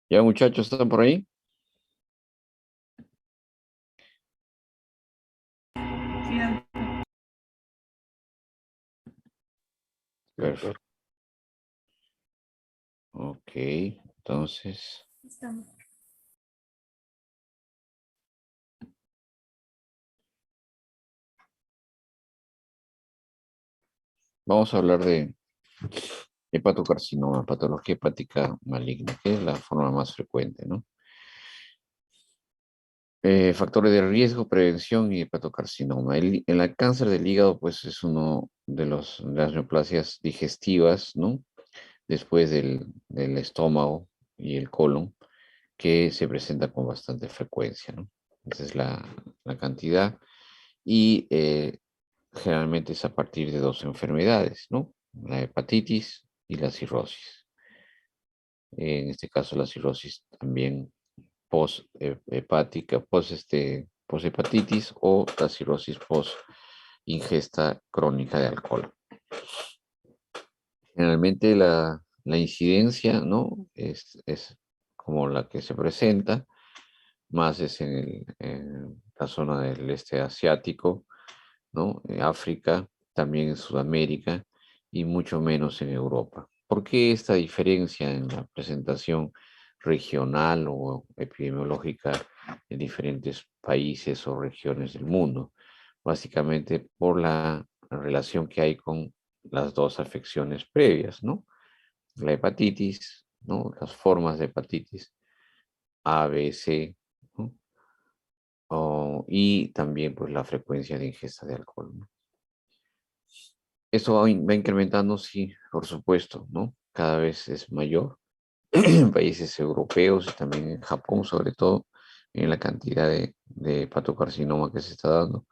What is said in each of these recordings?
Ya muchachos, ¿están por ahí? Sí, Perfecto. Ok, entonces estamos. vamos a hablar de hepatocarcinoma, patología hepática maligna, que es la forma más frecuente, ¿no? Factores de riesgo, prevención y hepatocarcinoma. El cáncer del hígado, pues, es uno de las neoplasias digestivas, ¿no? Después del estómago y el colon, que se presenta con bastante frecuencia, ¿no? Esa es la cantidad. Y generalmente es a partir de dos enfermedades, ¿no? La hepatitis y la cirrosis. En este caso, la cirrosis también post-hepática, post-hepatitis o la cirrosis post-ingesta crónica de alcohol. Generalmente la incidencia, ¿no? Es como la que se presenta, más es en la zona del este asiático, ¿no? En África, también en Sudamérica y mucho menos en Europa. ¿Por qué esta diferencia en la presentación regional o epidemiológica en diferentes países o regiones del mundo? Básicamente por la relación que hay con las dos afecciones previas, ¿no? La hepatitis, ¿no? Las formas de hepatitis A, B, C, ¿no? Y también pues la frecuencia de ingesta de alcohol, ¿no? Esto va incrementando, sí, por supuesto, ¿no? Cada vez es mayor en países europeos y también en Japón, sobre todo, en la cantidad de hepatocarcinoma que se está dando.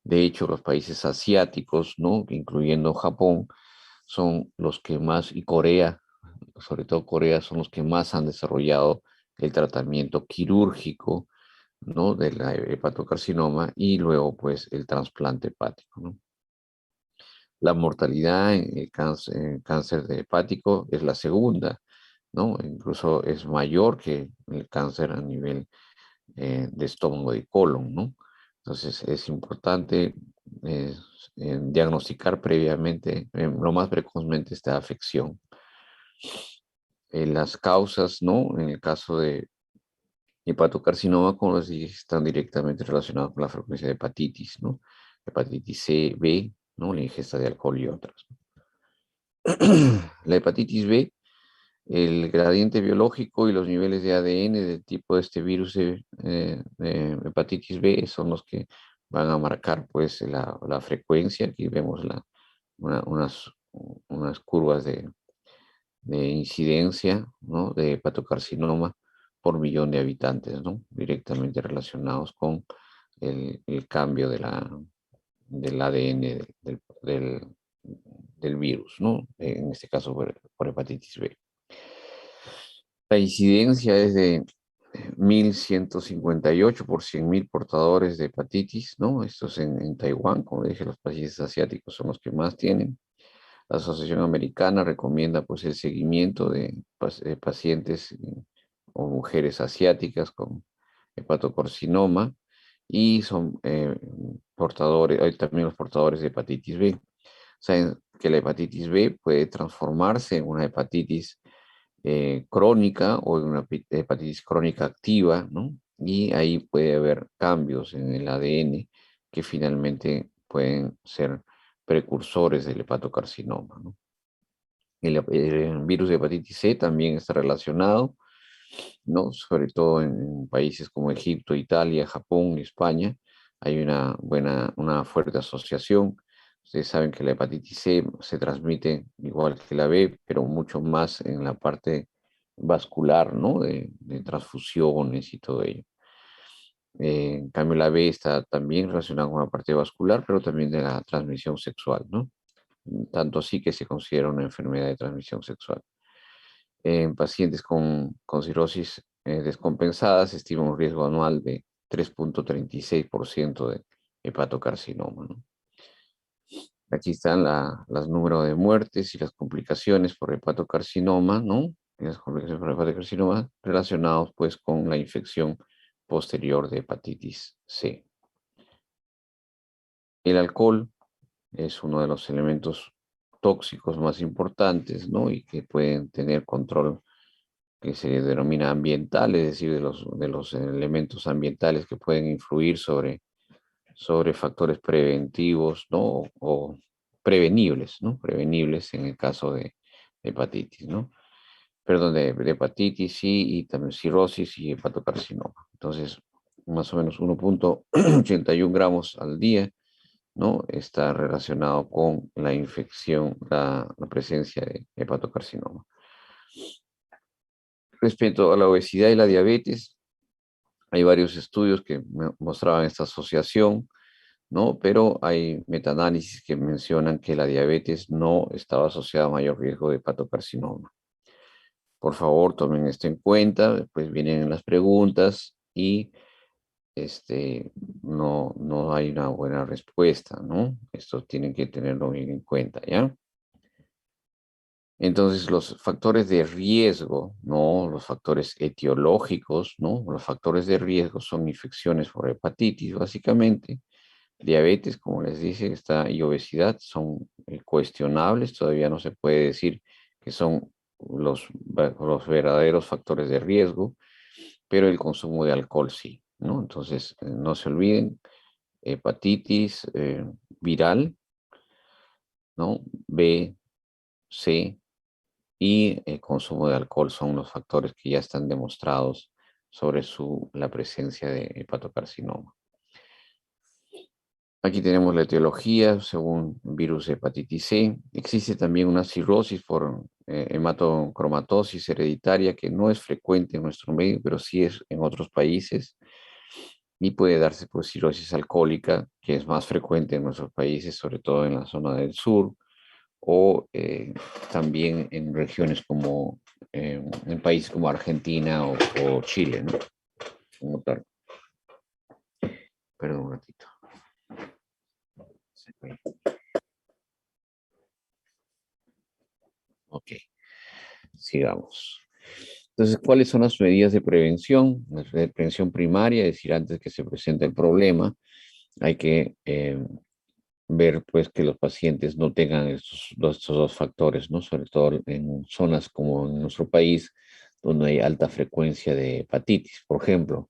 De hecho, los países asiáticos, ¿no? Incluyendo Japón, son los que más, y Corea, sobre todo Corea, son los que más han desarrollado el tratamiento quirúrgico, ¿no? De la hepatocarcinoma y luego, pues, el trasplante hepático, ¿no? La mortalidad en cáncer de hepático es la segunda, ¿no? Incluso es mayor que el cáncer a nivel de estómago y colon, ¿no? Entonces es importante eh, diagnosticar previamente, lo más precozmente, esta afección. Las causas, ¿no? En el caso de hepatocarcinoma, como les dije, están directamente relacionados con la frecuencia de hepatitis, ¿no? Hepatitis C, B, ¿no? La ingesta de alcohol y otras. La hepatitis B, el gradiente biológico y los niveles de ADN del tipo de este virus de hepatitis B son los que van a marcar pues la frecuencia. Aquí vemos una- unas, unas curvas de incidencia, ¿no? De hepatocarcinoma por millón de habitantes, ¿no? Directamente relacionados con el cambio del ADN del virus, ¿no? En este caso por hepatitis B. La incidencia es de 1.158 por 100.000 portadores de hepatitis, ¿no? Esto es en Taiwán, como dije, los países asiáticos son los que más tienen. La Asociación Americana recomienda pues el seguimiento de pacientes o mujeres asiáticas con hepatocarcinoma y son portadores, hay también los portadores de hepatitis B. Saben que la hepatitis B puede transformarse en una hepatitis crónica o en una hepatitis crónica activa, ¿no? Y ahí puede haber cambios en el ADN que finalmente pueden ser precursores del hepatocarcinoma, ¿no? El virus de hepatitis C también está relacionado, ¿no? Sobre todo en países como Egipto, Italia, Japón y España. Hay una fuerte asociación. Ustedes saben que la hepatitis C se transmite igual que la B, pero mucho más en la parte vascular, ¿no? De transfusiones y todo ello. En cambio, la B está también relacionada con la parte vascular, pero también de la transmisión sexual, ¿no? Tanto así que se considera una enfermedad de transmisión sexual. En pacientes con cirrosis descompensada se estima un riesgo anual de 3,36% de hepatocarcinoma, ¿no? Aquí están los números de muertes y las complicaciones por hepatocarcinoma, ¿no? y las complicaciones por hepatocarcinoma relacionados pues con la infección posterior de hepatitis C. El alcohol es uno de los elementos tóxicos más importantes, ¿no? Y que pueden tener control que se denomina ambiental, es decir, de los elementos ambientales que pueden influir sobre factores preventivos, ¿no? O prevenibles, ¿no? Prevenibles en el caso de hepatitis, ¿no? Perdón, de hepatitis sí, y también cirrosis y hepatocarcinoma. Entonces, más o menos 1,81 gramos al día, ¿no? Está relacionado con la infección, la presencia de hepatocarcinoma. Respecto a la obesidad y la diabetes, hay varios estudios que mostraban esta asociación, ¿no? Pero hay metaanálisis que mencionan que la diabetes no estaba asociada a mayor riesgo de hepatocarcinoma. Por favor, tomen esto en cuenta, después vienen las preguntas y este, no hay una buena respuesta, ¿no? Esto tienen que tenerlo bien en cuenta, ¿ya? Entonces, los factores de riesgo, ¿no? Los factores etiológicos, ¿no? Los factores de riesgo son infecciones por hepatitis, básicamente. Diabetes, como les dije, y obesidad son cuestionables. Todavía no se puede decir que son los verdaderos factores de riesgo, pero el consumo de alcohol sí, ¿no? Entonces, no se olviden, hepatitis viral, ¿no? B, C y el consumo de alcohol son los factores que ya están demostrados sobre la presencia de hepatocarcinoma. Aquí tenemos la etiología según virus de hepatitis C. Existe también una cirrosis por hematocromatosis hereditaria que no es frecuente en nuestro medio, pero sí es en otros países. Y puede darse por cirrosis alcohólica, que es más frecuente en nuestros países, sobre todo en la zona del sur, o también en regiones como, en países como Argentina o Chile, ¿no? Como tal. Perdón un ratito. Ok, sigamos. Entonces, ¿cuáles son las medidas de prevención? De prevención primaria, es decir, antes que se presente el problema, hay que ver pues que los pacientes no tengan estos dos factores, ¿no? Sobre todo en zonas como en nuestro país, donde hay alta frecuencia de hepatitis. Por ejemplo,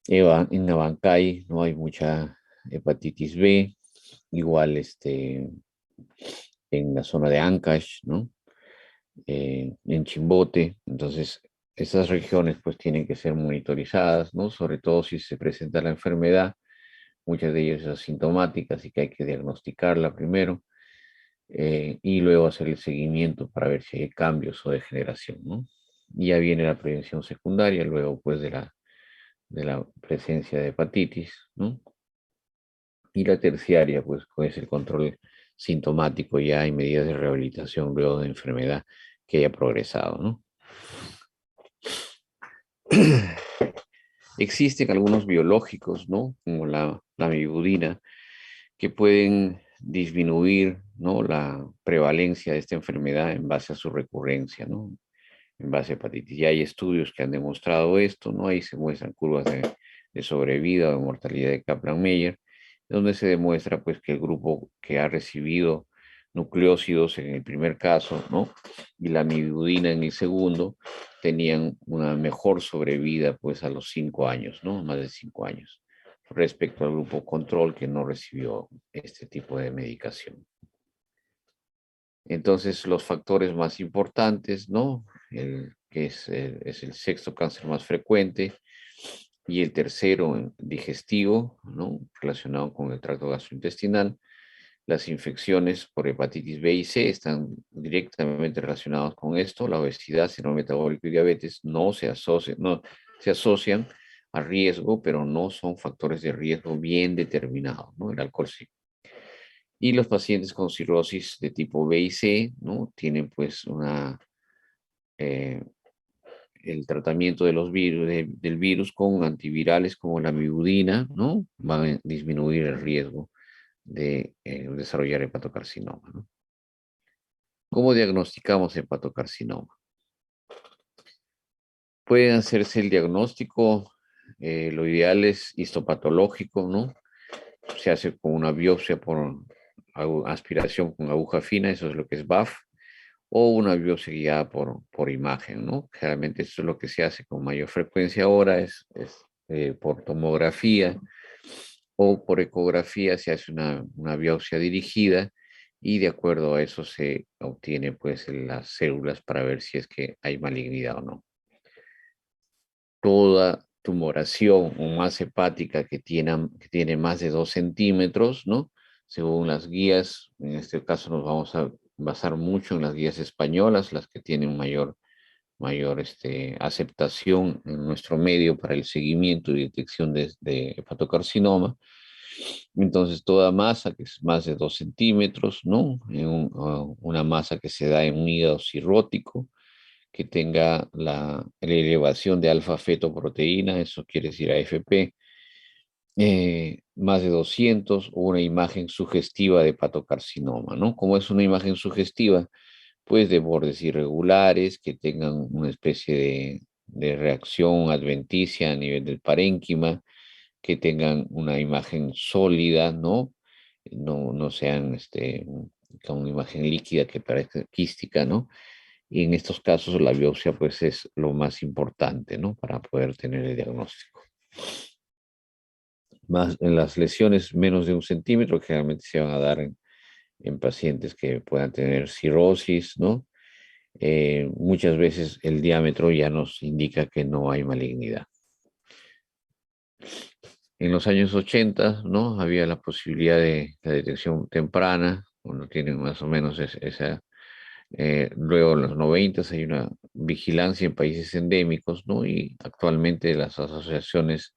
en Abancay no hay mucha hepatitis B, igual en la zona de Ancash, ¿no? En Chimbote. Entonces, esas regiones pues tienen que ser monitorizadas, ¿no? Sobre todo si se presenta la enfermedad, muchas de ellas asintomáticas y que hay que diagnosticarla primero y luego hacer el seguimiento para ver si hay cambios o degeneración, ¿no? Y ya viene la prevención secundaria, luego pues de la presencia de hepatitis, ¿no? Y la terciaria, pues el control sintomático ya y medidas de rehabilitación luego de enfermedad que haya progresado, ¿no? Existen algunos biológicos, ¿no? Como la amibudina, que pueden disminuir, ¿no? La prevalencia de esta enfermedad en base a su recurrencia, ¿no? En base a hepatitis. Ya hay estudios que han demostrado esto, ¿no? Ahí se muestran curvas de sobrevida o de mortalidad de Kaplan-Meier, donde se demuestra pues que el grupo que ha recibido nucleócidos en el primer caso, ¿no? Y la amibudina en el segundo, tenían una mejor sobrevida pues a los 5 años, ¿no? Más de 5 años, respecto al grupo control que no recibió este tipo de medicación. Entonces, los factores más importantes, ¿no? Es el sexto cáncer más frecuente y el tercero digestivo, ¿no? Relacionado con el tracto gastrointestinal. Las infecciones por hepatitis B y C están directamente relacionadas con esto. La obesidad, síndrome metabólico y diabetes no se asocian a riesgo, pero no son factores de riesgo bien determinados, ¿no? El alcohol sí. Y los pacientes con cirrosis de tipo B y C, ¿no? Tienen pues eh, el tratamiento de los virus, del virus con antivirales como la amibudina, ¿no? Van a disminuir el riesgo de desarrollar hepatocarcinoma, ¿no? ¿Cómo diagnosticamos hepatocarcinoma? Pueden hacerse el diagnóstico, lo ideal es histopatológico, ¿no? Se hace con una biopsia por aspiración con aguja fina, eso es lo que es BAF, o una biopsia guiada por imagen, ¿no? Generalmente esto es lo que se hace con mayor frecuencia ahora, es por tomografía o por ecografía se hace una biopsia dirigida y de acuerdo a eso se obtiene pues las células para ver si es que hay malignidad o no. Toda tumoración o masa hepática que tiene más de 2 centímetros, ¿no? Según las guías, en este caso nos vamos a basar mucho en las guías españolas, las que tienen mayor aceptación en nuestro medio para el seguimiento y detección de hepatocarcinoma. Entonces, toda masa que es más de 2 centímetros, ¿no? Una masa que se da en un hígado cirrótico, que tenga la elevación de alfa-fetoproteína, eso quiere decir AFP, más de 200 o una imagen sugestiva de hepatocarcinoma, ¿no? Como es una imagen sugestiva, pues de bordes irregulares, que tengan una especie de reacción adventicia a nivel del parénquima, que tengan una imagen sólida, ¿no? No sean con una imagen líquida que parezca quística, ¿no? Y en estos casos la biopsia pues es lo más importante, ¿no? Para poder tener el diagnóstico. Más en las lesiones menos de 1 centímetro, que generalmente se van a dar en pacientes que puedan tener cirrosis, ¿no? Muchas veces el diámetro ya nos indica que no hay malignidad. En los años 80, ¿no? Había la posibilidad de la detección temprana, uno tiene más o menos esa. Luego en los 90 hay una vigilancia en países endémicos, ¿no? Y actualmente las asociaciones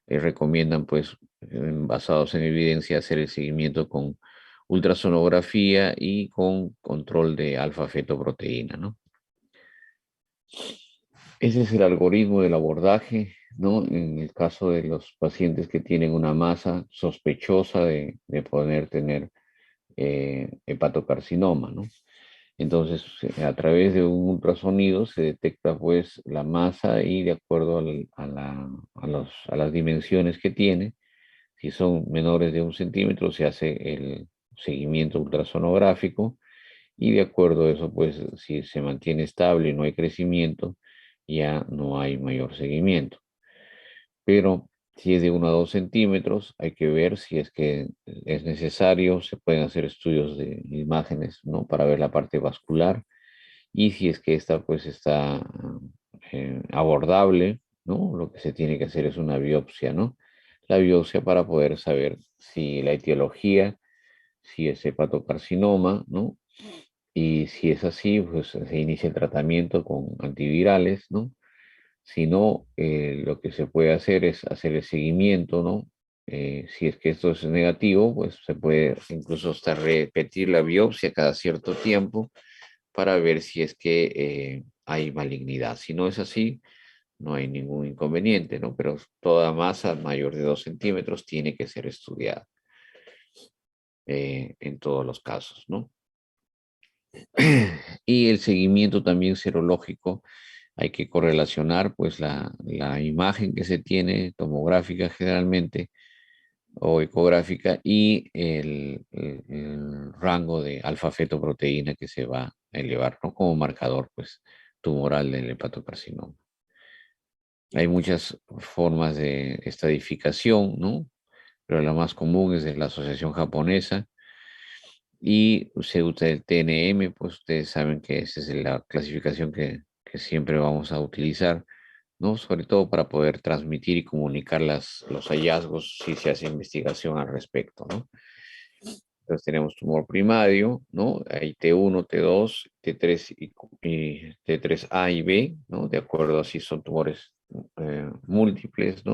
recomiendan, pues, basados en evidencia, hacer el seguimiento con ultrasonografía y con control de alfa-fetoproteína, ¿no? Ese es el algoritmo del abordaje, ¿no? En el caso de los pacientes que tienen una masa sospechosa de poder tener hepatocarcinoma, ¿no? Entonces, a través de un ultrasonido se detecta pues la masa y de acuerdo a las dimensiones que tiene, si son menores de 1 centímetro, se hace el seguimiento ultrasonográfico y de acuerdo a eso, pues si se mantiene estable y no hay crecimiento, ya no hay mayor seguimiento. Pero si es de 1 a 2 centímetros, hay que ver si es que es necesario, se pueden hacer estudios de imágenes, ¿no? Para ver la parte vascular y si es que esta pues está abordable, ¿no? Lo que se tiene que hacer es una biopsia, ¿no? La biopsia para poder saber si la etiología, si es hepatocarcinoma, ¿no? Y si es así, pues se inicia el tratamiento con antivirales, ¿no? Si no, lo que se puede hacer es hacer el seguimiento, ¿no? Si es que esto es negativo, pues se puede incluso hasta repetir la biopsia cada cierto tiempo para ver si es que hay malignidad. Si no es así, no hay ningún inconveniente, ¿no? Pero toda masa mayor de 2 centímetros tiene que ser estudiada en todos los casos, ¿no? Y el seguimiento también serológico, hay que correlacionar pues la imagen que se tiene, tomográfica generalmente, o ecográfica, y el rango de alfa-fetoproteína que se va a elevar, ¿no? Como marcador pues tumoral del hepatocarcinoma. Hay muchas formas de estadificación, ¿no? Pero la más común es de la Asociación Japonesa y se usa el TNM, pues ustedes saben que esa es la clasificación que siempre vamos a utilizar, ¿no? Sobre todo para poder transmitir y comunicar los hallazgos si se hace investigación al respecto, ¿no? Entonces tenemos tumor primario, ¿no? Hay T1, T2, T3 y T3A y B, ¿no? De acuerdo a si son tumores múltiples, ¿no?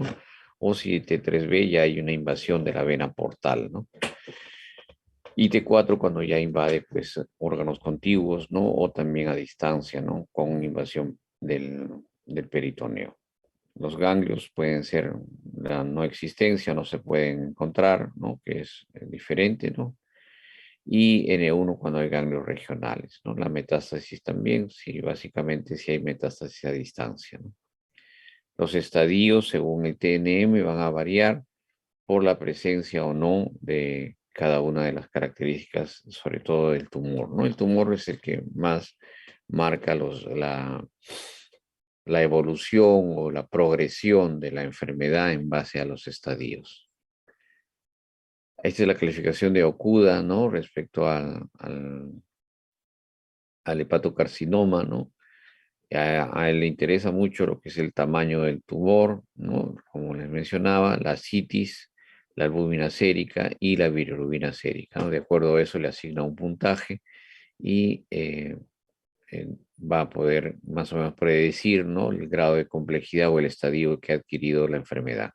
O si T3B ya hay una invasión de la vena portal, ¿no? Y T4 cuando ya invade, pues, órganos contiguos, ¿no? O también a distancia, ¿no? Con invasión del peritoneo. Los ganglios pueden ser la no existencia, no se pueden encontrar, ¿no? Que es diferente, ¿no? Y N1 cuando hay ganglios regionales, ¿no? La metástasis también, sí, básicamente si hay metástasis a distancia, ¿no? Los estadios, según el TNM, van a variar por la presencia o no de cada una de las características, sobre todo del tumor, ¿no? El tumor es el que más marca la evolución o la progresión de la enfermedad en base a los estadios. Esta es la calificación de Okuda, ¿no? Respecto al hepatocarcinoma, ¿no? A él le interesa mucho lo que es el tamaño del tumor, ¿no? Como les mencionaba, la citis, la albúmina sérica y la bilirrubina sérica, ¿no? De acuerdo a eso le asigna un puntaje y eh, va a poder más o menos predecir, ¿no? El grado de complejidad o el estadio que ha adquirido la enfermedad.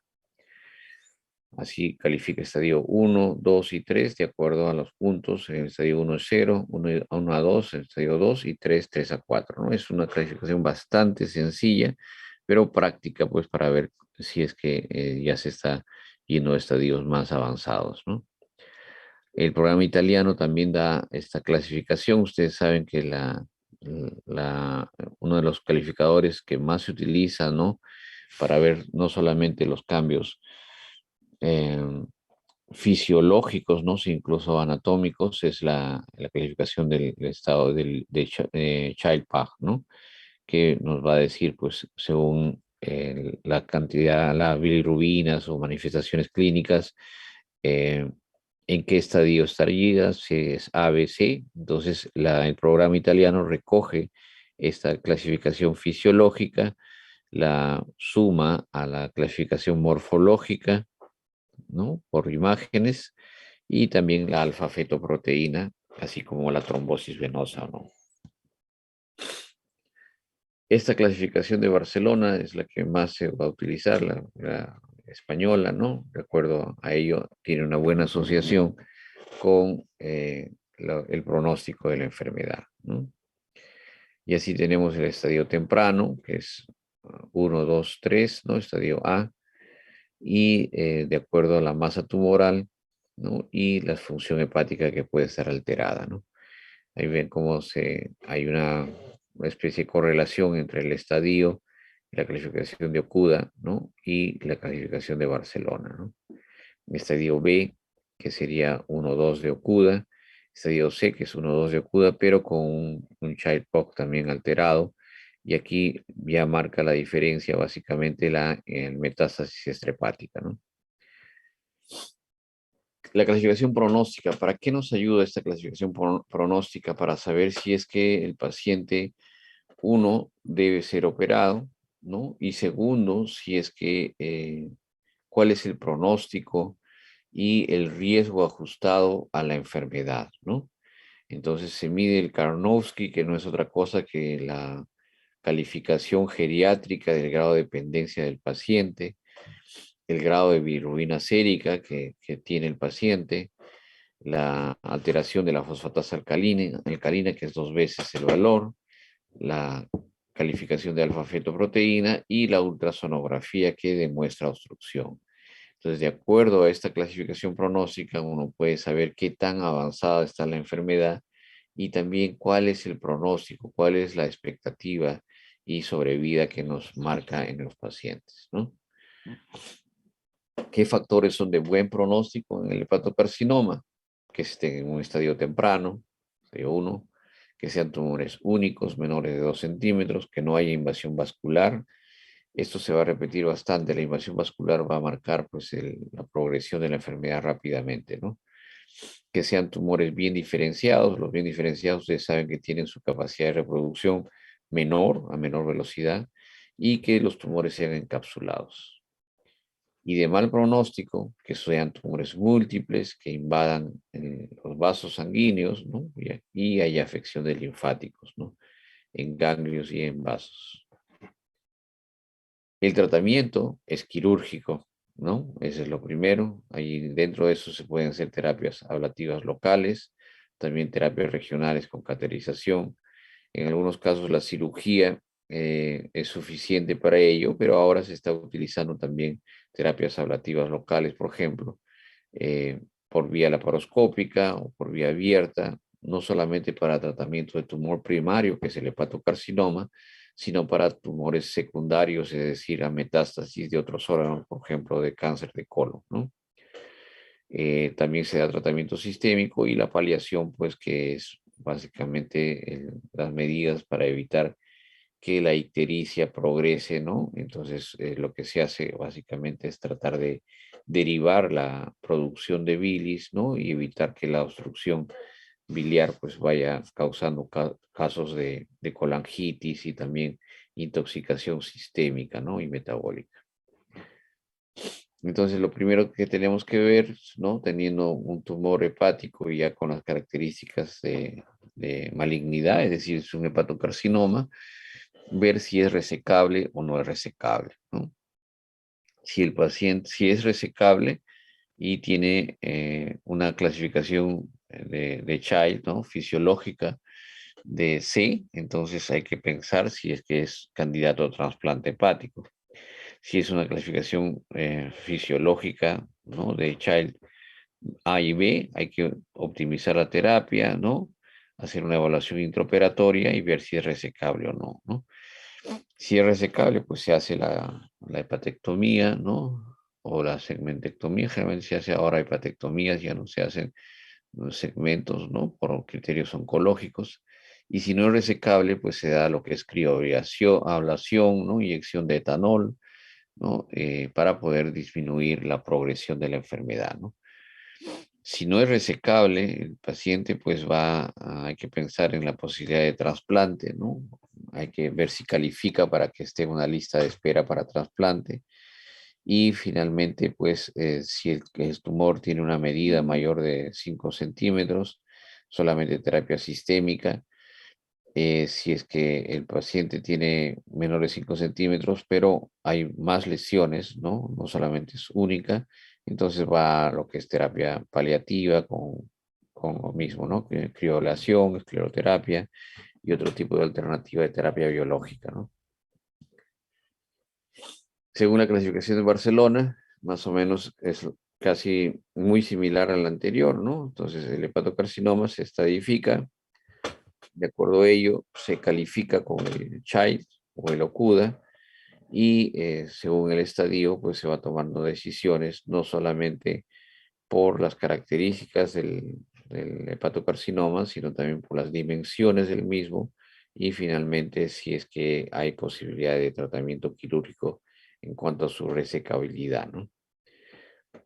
Así califica estadio 1, 2 y 3 de acuerdo a los puntos. El estadio 1 es 0, 1 a 2, el estadio 2 y 3, 3 a 4, ¿no? Es una clasificación bastante sencilla, pero práctica, pues, para ver si es que ya se está yendo a estadios más avanzados, ¿no? El programa italiano también da esta clasificación. Ustedes saben que uno de los calificadores que más se utiliza, ¿no? Para ver no solamente los cambios eh, fisiológicos, ¿no? Si incluso anatómicos, es la calificación del estado de Child-Pugh, ¿no? Que nos va a decir, pues, según la cantidad, las bilirrubinas o manifestaciones clínicas, eh, en qué estadio estaría, si es A, B, C. Entonces, el programa italiano recoge esta clasificación fisiológica, la suma a la clasificación morfológica, ¿no? Por imágenes, y también la alfa-fetoproteína, así como la trombosis venosa, ¿no? Esta clasificación de Barcelona es la que más se va a utilizar, la española, ¿no? De acuerdo a ello, tiene una buena asociación con el pronóstico de la enfermedad, ¿no? Y así tenemos el estadio temprano, que es 1, 2, 3, ¿no? Estadio A, y de acuerdo a la masa tumoral, ¿no? Y la función hepática que puede estar alterada, ¿no? Ahí ven cómo hay una especie de correlación entre el estadio, la clasificación de Okuda, ¿no? Y la clasificación de Barcelona, ¿no? Estadio B, que sería 1-2 de Okuda, estadio C, que es 1-2 de Okuda, pero con un Child-Pugh también alterado. Y aquí ya marca la diferencia básicamente el metástasis extrahepática, ¿no? La clasificación pronóstica, ¿para qué nos ayuda esta clasificación pronóstica? Para saber si es que el paciente, uno, debe ser operado, ¿no? Y segundo, si es que, cuál es el pronóstico y el riesgo ajustado a la enfermedad, ¿no? Entonces se mide el Karnofsky, que no es otra cosa que la calificación geriátrica del grado de dependencia del paciente, el grado de bilirrubina sérica que tiene el paciente, la alteración de la fosfatasa alcalina, que es 2 veces el valor, la calificación de alfa-fetoproteína y la ultrasonografía que demuestra obstrucción. Entonces, de acuerdo a esta clasificación pronóstica, uno puede saber qué tan avanzada está la enfermedad y también cuál es el pronóstico, cuál es la expectativa y sobrevida que nos marca en los pacientes, ¿no? ¿Qué factores son de buen pronóstico en el hepatocarcinoma? Que estén en un estadio temprano, estadio 1, que sean tumores únicos, menores de 2 centímetros, que no haya invasión vascular. Esto se va a repetir bastante. La invasión vascular va a marcar, pues, la progresión de la enfermedad rápidamente, ¿no? Que sean tumores bien diferenciados. Los bien diferenciados, ustedes saben que tienen su capacidad de reproducción menor, a menor velocidad, y que los tumores sean encapsulados. Y de mal pronóstico, que sean tumores múltiples, que invadan los vasos sanguíneos, ¿no? Y hay afección de linfáticos, ¿no? En ganglios y en vasos. El tratamiento es quirúrgico, ¿no? Ese es lo primero. Ahí dentro de eso se pueden hacer terapias ablativas locales, también terapias regionales con caterización. En algunos casos la cirugía es suficiente para ello, pero ahora se está utilizando también terapias ablativas locales, por ejemplo, por vía laparoscópica o por vía abierta, no solamente para tratamiento de tumor primario, que es el hepatocarcinoma, sino para tumores secundarios, es decir, a metástasis de otros órganos, por ejemplo, de cáncer de colon, ¿no? También se da tratamiento sistémico y la paliación, pues que es básicamente las medidas para evitar que la ictericia progrese, ¿no? Entonces, lo que se hace básicamente es tratar de derivar la producción de bilis, ¿no? Y evitar que la obstrucción biliar pues vaya causando casos de colangitis y también intoxicación sistémica, ¿no? Y metabólica. Entonces, lo primero que tenemos que ver, ¿no? Teniendo un tumor hepático y ya con las características de malignidad, es decir, es un hepatocarcinoma, ver si es resecable o no es resecable, ¿no? Si el paciente, si es resecable y tiene una clasificación de Child, ¿no? Fisiológica de C, entonces hay que pensar si es que es candidato a trasplante hepático. Si es una clasificación fisiológica, ¿no? De Child A y B, hay que optimizar la terapia, ¿no? Hacer una evaluación intraoperatoria y ver si es resecable o no, ¿no? Si es resecable, pues se hace la hepatectomía, ¿no? O la segmentectomía, generalmente se hace ahora hepatectomías, ya no se hacen segmentos, ¿no? Por criterios oncológicos. Y si no es resecable, pues se da lo que es crioablación, ablación, ¿no? Inyección de etanol, ¿no? Para poder disminuir la progresión de la enfermedad, ¿no? Si no es resecable, el paciente pues hay que pensar en la posibilidad de trasplante, ¿no? Hay que ver si califica para que esté en una lista de espera para trasplante. Y finalmente, pues si el tumor tiene una medida mayor de 5 centímetros, solamente terapia sistémica. Si es que el paciente tiene menor de 5 centímetros, pero hay más lesiones, ¿no? No solamente es única, entonces va a lo que es terapia paliativa con lo mismo, ¿no? Criolación, escleroterapia y otro tipo de alternativa de terapia biológica, ¿no? Según la clasificación de Barcelona, más o menos es casi muy similar al anterior, ¿no? Entonces el hepatocarcinoma se estadifica. De acuerdo a ello, se califica con el Child o el OCUDA y según el estadio, pues se va tomando decisiones no solamente por las características del hepatocarcinoma, sino también por las dimensiones del mismo y finalmente si es que hay posibilidad de tratamiento quirúrgico en cuanto a su resecabilidad, ¿no?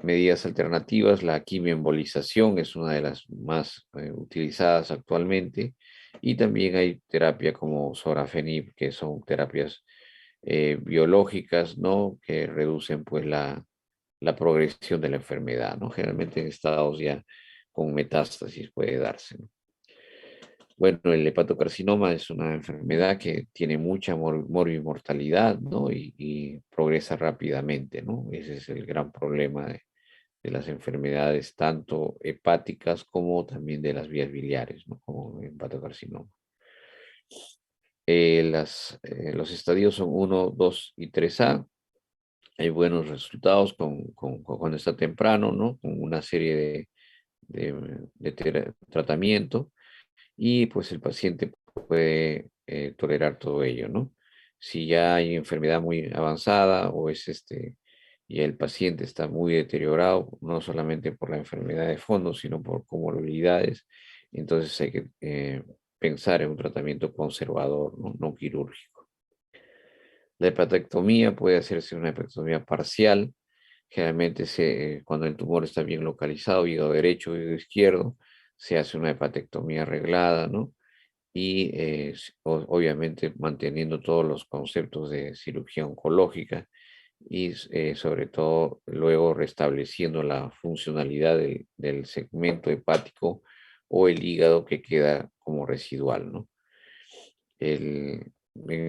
Medidas alternativas, la quimioembolización es una de las más utilizadas actualmente y también hay terapia como sorafenib, que son terapias biológicas, ¿no? Que reducen pues la progresión de la enfermedad, ¿no? Generalmente en estados ya con metástasis puede darse, ¿no? Bueno, el hepatocarcinoma es una enfermedad que tiene mucha morbimortalidad, ¿no? Y progresa rápidamente, ¿no? Ese es el gran problema de las enfermedades tanto hepáticas como también de las vías biliares, ¿no? Como el hepatocarcinoma. Los estadios son 1, 2 y 3A. Hay buenos resultados cuando está temprano, ¿no? Con una serie de tratamiento y pues el paciente puede tolerar todo ello, ¿no? Si ya hay enfermedad muy avanzada o es y el paciente está muy deteriorado, no solamente por la enfermedad de fondo, sino por comorbilidades, entonces hay que pensar en un tratamiento conservador, ¿no? No quirúrgico. La hepatectomía puede hacerse una hepatectomía parcial, generalmente cuando el tumor está bien localizado, hígado derecho, hígado izquierdo, se hace una hepatectomía arreglada, ¿no? Y obviamente manteniendo todos los conceptos de cirugía oncológica y sobre todo luego restableciendo la funcionalidad del segmento hepático o el hígado que queda como residual, ¿no? En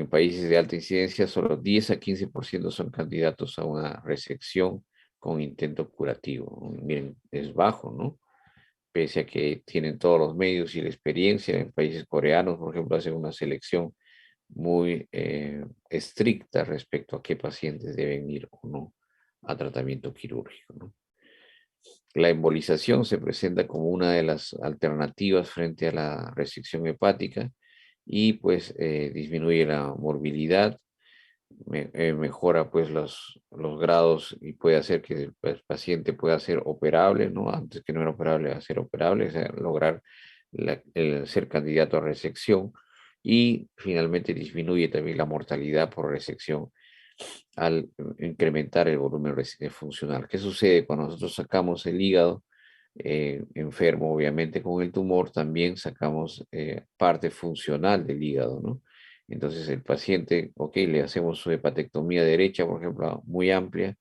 países de alta incidencia, solo 10 a 15% son candidatos a una resección con intento curativo. Miren, es bajo, ¿no? Pese a que tienen todos los medios y la experiencia. En países coreanos, por ejemplo, hacen una selección muy estricta respecto a qué pacientes deben ir o no a tratamiento quirúrgico, ¿no? La embolización se presenta como una de las alternativas frente a la resección hepática y pues disminuye la morbilidad, mejora pues los grados y puede hacer que el paciente pueda ser operable, ¿no? Antes que no era operable, a ser operable, o sea, lograr el ser candidato a resección y finalmente disminuye también la mortalidad por resección al incrementar el volumen funcional. ¿Qué sucede cuando nosotros sacamos el hígado enfermo, obviamente con el tumor, también sacamos parte funcional del hígado, ¿no? Entonces el paciente, ok, le hacemos su hepatectomía derecha, por ejemplo, muy amplia,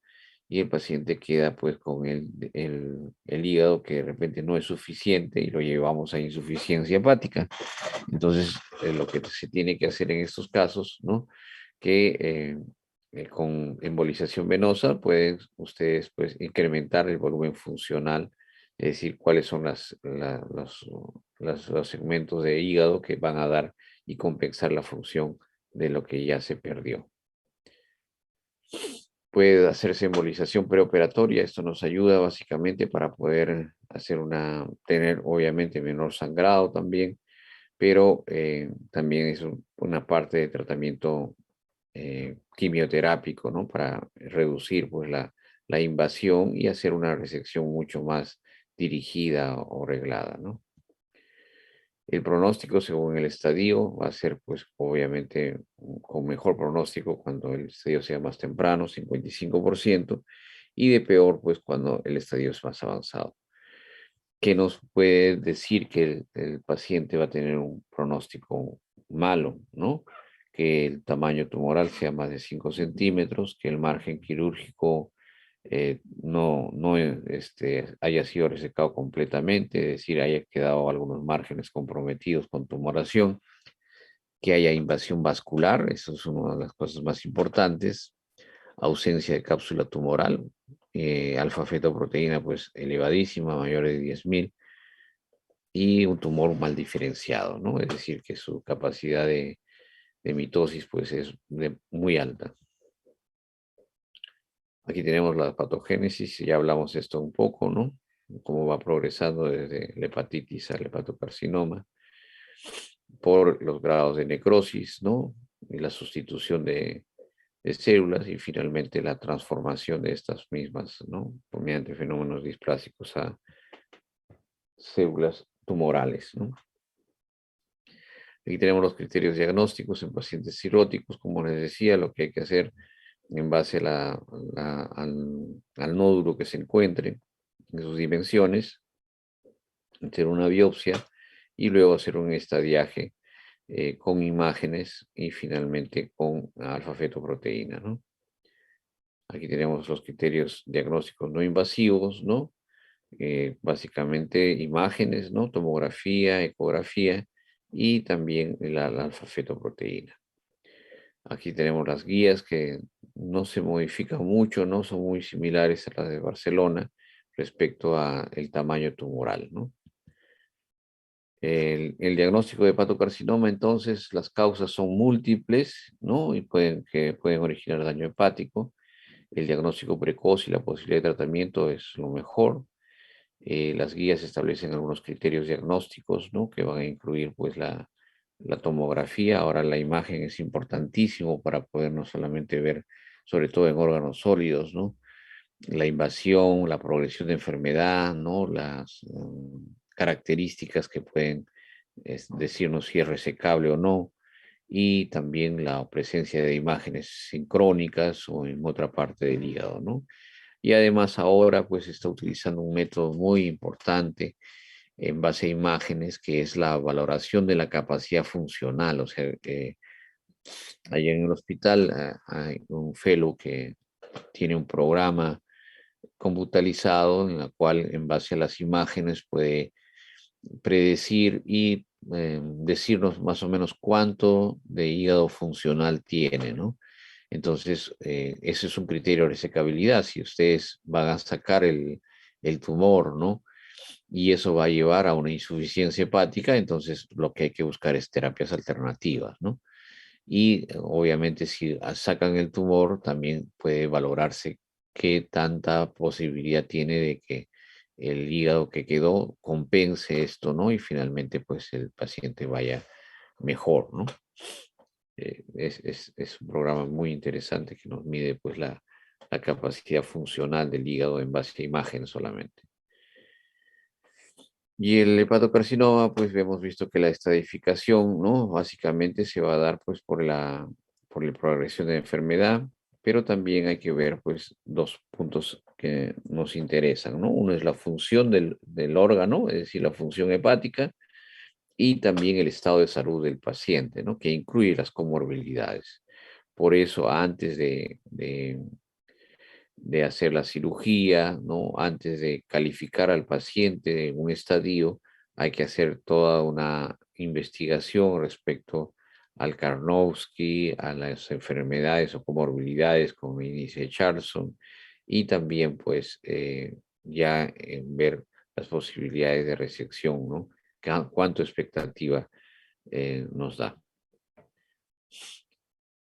y el paciente queda pues con el hígado que de repente no es suficiente y lo llevamos a insuficiencia hepática. Entonces, lo que se tiene que hacer en estos casos, ¿no? Que con embolización venosa pueden ustedes pues incrementar el volumen funcional, es decir, cuáles son los segmentos de hígado que van a dar y compensar la función de lo que ya se perdió. Puede hacerse embolización preoperatoria, esto nos ayuda básicamente para poder tener obviamente menor sangrado también, pero también es una parte de tratamiento quimioterápico, ¿no? Para reducir pues la invasión y hacer una resección mucho más dirigida o reglada, ¿no? El pronóstico según el estadio va a ser pues obviamente con mejor pronóstico cuando el estadio sea más temprano, 55%, y de peor pues cuando el estadio es más avanzado. ¿Qué nos puede decir que el paciente va a tener un pronóstico malo, ¿no? Que el tamaño tumoral sea más de 5 centímetros, que el margen quirúrgico no haya sido resecado completamente, es decir, haya quedado algunos márgenes comprometidos con tumoración, que haya invasión vascular, eso es una de las cosas más importantes, ausencia de cápsula tumoral, alfa-fetoproteína pues elevadísima, mayor de 10.000, y un tumor mal diferenciado, ¿no? Es decir, que su capacidad de mitosis pues es muy alta. Aquí tenemos la patogénesis, ya hablamos esto un poco, ¿no? Cómo va progresando desde la hepatitis al hepatocarcinoma por los grados de necrosis, ¿no? Y la sustitución de células y finalmente la transformación de estas mismas, ¿no? Mediante fenómenos displásicos a células tumorales, ¿no? Aquí tenemos los criterios diagnósticos en pacientes cirróticos, como les decía, lo que hay que hacer en base al nódulo que se encuentre en sus dimensiones, hacer una biopsia y luego hacer un estadiaje con imágenes y finalmente con alfa-fetoproteína, ¿no? Aquí tenemos los criterios diagnósticos no invasivos, ¿no? Básicamente imágenes, ¿no? Tomografía, ecografía y también la alfa-fetoproteína. Aquí tenemos las guías que no se modifican mucho, ¿no? Son muy similares a las de Barcelona respecto a el tamaño tumoral, ¿no? El diagnóstico de hepatocarcinoma, entonces, las causas son múltiples, ¿no? Y pueden originar daño hepático. El diagnóstico precoz y la posibilidad de tratamiento es lo mejor. Las guías establecen algunos criterios diagnósticos, ¿no? Que van a incluir, pues, la tomografía. Ahora la imagen es importantísimo para poder no solamente ver, sobre todo en órganos sólidos, ¿no? La invasión, la progresión de enfermedad, ¿no? Las características que pueden decirnos si es resecable o no, y también la presencia de imágenes sincrónicas o en otra parte del hígado, ¿no? Y además ahora pues se está utilizando un método muy importante en base a imágenes, que es la valoración de la capacidad funcional. O sea, allá en el hospital hay un fellow que tiene un programa computarizado en la cual en base a las imágenes puede predecir y decirnos más o menos cuánto de hígado funcional tiene, ¿no? Entonces, ese es un criterio de resecabilidad. Si ustedes van a sacar el tumor, ¿no? Y eso va a llevar a una insuficiencia hepática, entonces lo que hay que buscar es terapias alternativas, ¿no? Y obviamente si sacan el tumor, también puede valorarse qué tanta posibilidad tiene de que el hígado que quedó compense esto, ¿no? Y finalmente pues el paciente vaya mejor, ¿no? Es un programa muy interesante que nos mide pues la capacidad funcional del hígado en base a imágenes solamente. Y el hepatocarcinoma, pues hemos visto que la estadificación, ¿no? Básicamente se va a dar pues por la progresión de la enfermedad, pero también hay que ver pues dos puntos que nos interesan, ¿no? Uno es la función del órgano, es decir, la función hepática, y también el estado de salud del paciente, ¿no? Que incluye las comorbilidades. Por eso, antes de hacer la cirugía, ¿no? Antes de calificar al paciente en un estadio, hay que hacer toda una investigación respecto al Karnowski, a las enfermedades o comorbilidades como índice de Charlson, y también pues ya en ver las posibilidades de resección, ¿no? Cuánto expectativa nos da.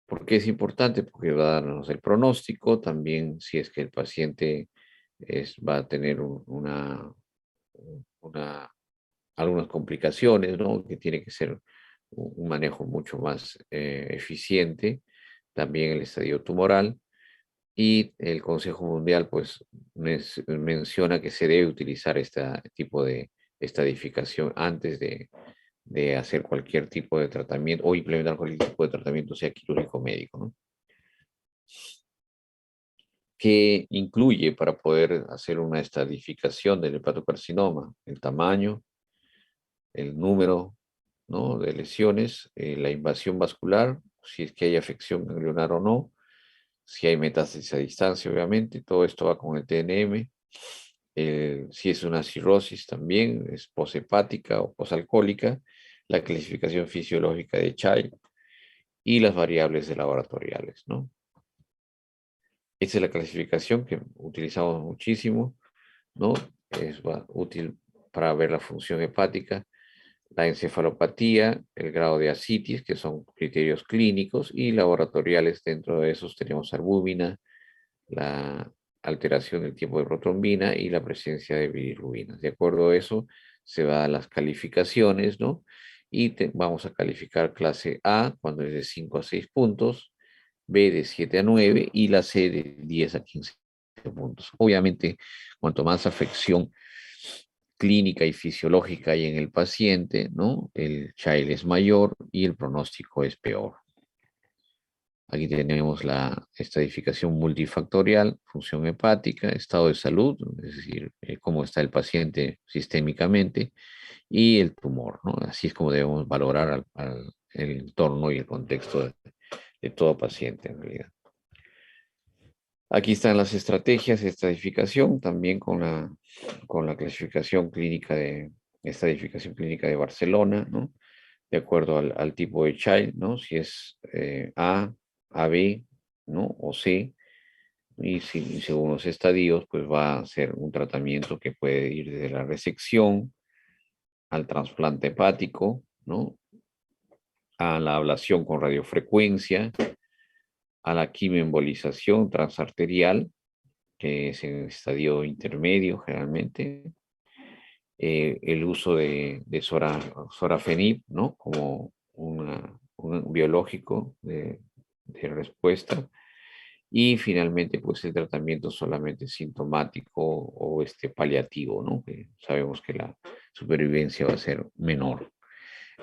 ¿Por qué es importante? Porque va a darnos el pronóstico, también si es que el paciente va a tener una, algunas complicaciones, ¿no? Que tiene que ser un manejo mucho más eficiente, también el estadio tumoral. Y el Consejo Mundial, pues, menciona que se debe utilizar este tipo de estadificación antes de hacer cualquier tipo de tratamiento o implementar cualquier tipo de tratamiento, sea quirúrgico o médico, ¿no? ¿Qué incluye para poder hacer una estadificación del hepatocarcinoma? El tamaño, el número, ¿no? De lesiones, la invasión vascular, si es que hay afección ganglionar o no, si hay metástasis a distancia, obviamente, todo esto va con el TNM. Si es una cirrosis también, es poshepática o posalcohólica, la clasificación fisiológica de Child y las variables de laboratoriales, ¿no? Esa es la clasificación que utilizamos muchísimo, ¿no? Útil para ver la función hepática, la encefalopatía, el grado de ascitis, que son criterios clínicos, y laboratoriales. Dentro de esos tenemos albúmina, la alteración del tiempo de protrombina y la presencia de bilirrubinas. De acuerdo a eso, se van las calificaciones, ¿no? Y vamos a calificar clase A cuando es de 5 a 6 puntos, B de 7 a 9 y la C de 10 a 15 puntos. Obviamente, cuanto más afección clínica y fisiológica hay en el paciente, ¿no? El child es mayor y el pronóstico es peor. Aquí tenemos la estadificación multifactorial, función hepática, estado de salud, es decir, cómo está el paciente sistémicamente, y el tumor, ¿no? Así es como debemos valorar el entorno y el contexto de todo paciente en realidad. Aquí están las estrategias de estadificación, también con la clasificación clínica de estadificación clínica de Barcelona, ¿no? De acuerdo al tipo de child, ¿no? Si es A, AB, ¿no? O C, y según los estadios, pues va a ser un tratamiento que puede ir desde la resección al trasplante hepático, ¿no? A la ablación con radiofrecuencia, a la quimioembolización transarterial, que es en estadio intermedio generalmente, el uso de sorafenib, ¿no? Como un biológico de respuesta, y finalmente, pues el tratamiento solamente sintomático o paliativo, ¿no? Que sabemos que la supervivencia va a ser menor.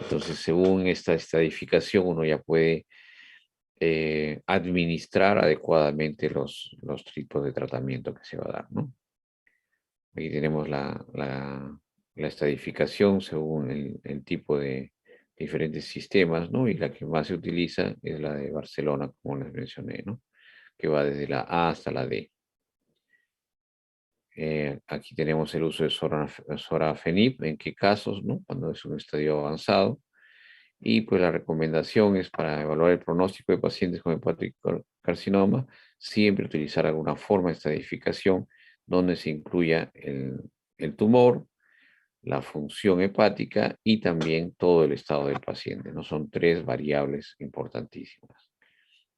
Entonces, según esta estadificación, uno ya puede administrar adecuadamente los tipos de tratamiento que se va a dar, ¿no? Aquí tenemos la estadificación según el tipo de diferentes sistemas, ¿no? Y la que más se utiliza es la de Barcelona, como les mencioné, ¿no? Que va desde la A hasta la D. Aquí tenemos el uso de sorafenib, en qué casos, ¿no? Cuando es un estadio avanzado. Y pues la recomendación es para evaluar el pronóstico de pacientes con hepático carcinoma, siempre utilizar alguna forma de estadificación donde se incluya el tumor, la función hepática y también todo el estado del paciente, ¿no? Son tres variables importantísimas.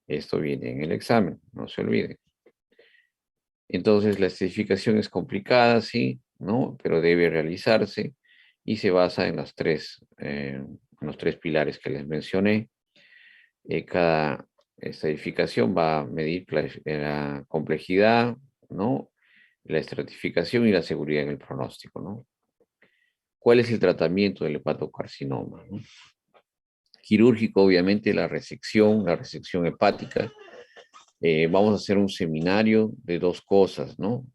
Esto viene en el examen, no se olviden. Entonces, la estadificación es complicada, sí, ¿no? Pero debe realizarse y se basa en los tres pilares que les mencioné. Cada estratificación va a medir la complejidad, ¿no? La estratificación y la seguridad en el pronóstico, ¿no? ¿Cuál es el tratamiento del hepatocarcinoma, ¿no? Quirúrgico, obviamente, la resección hepática. Vamos a hacer un seminario de dos cosas, ¿no?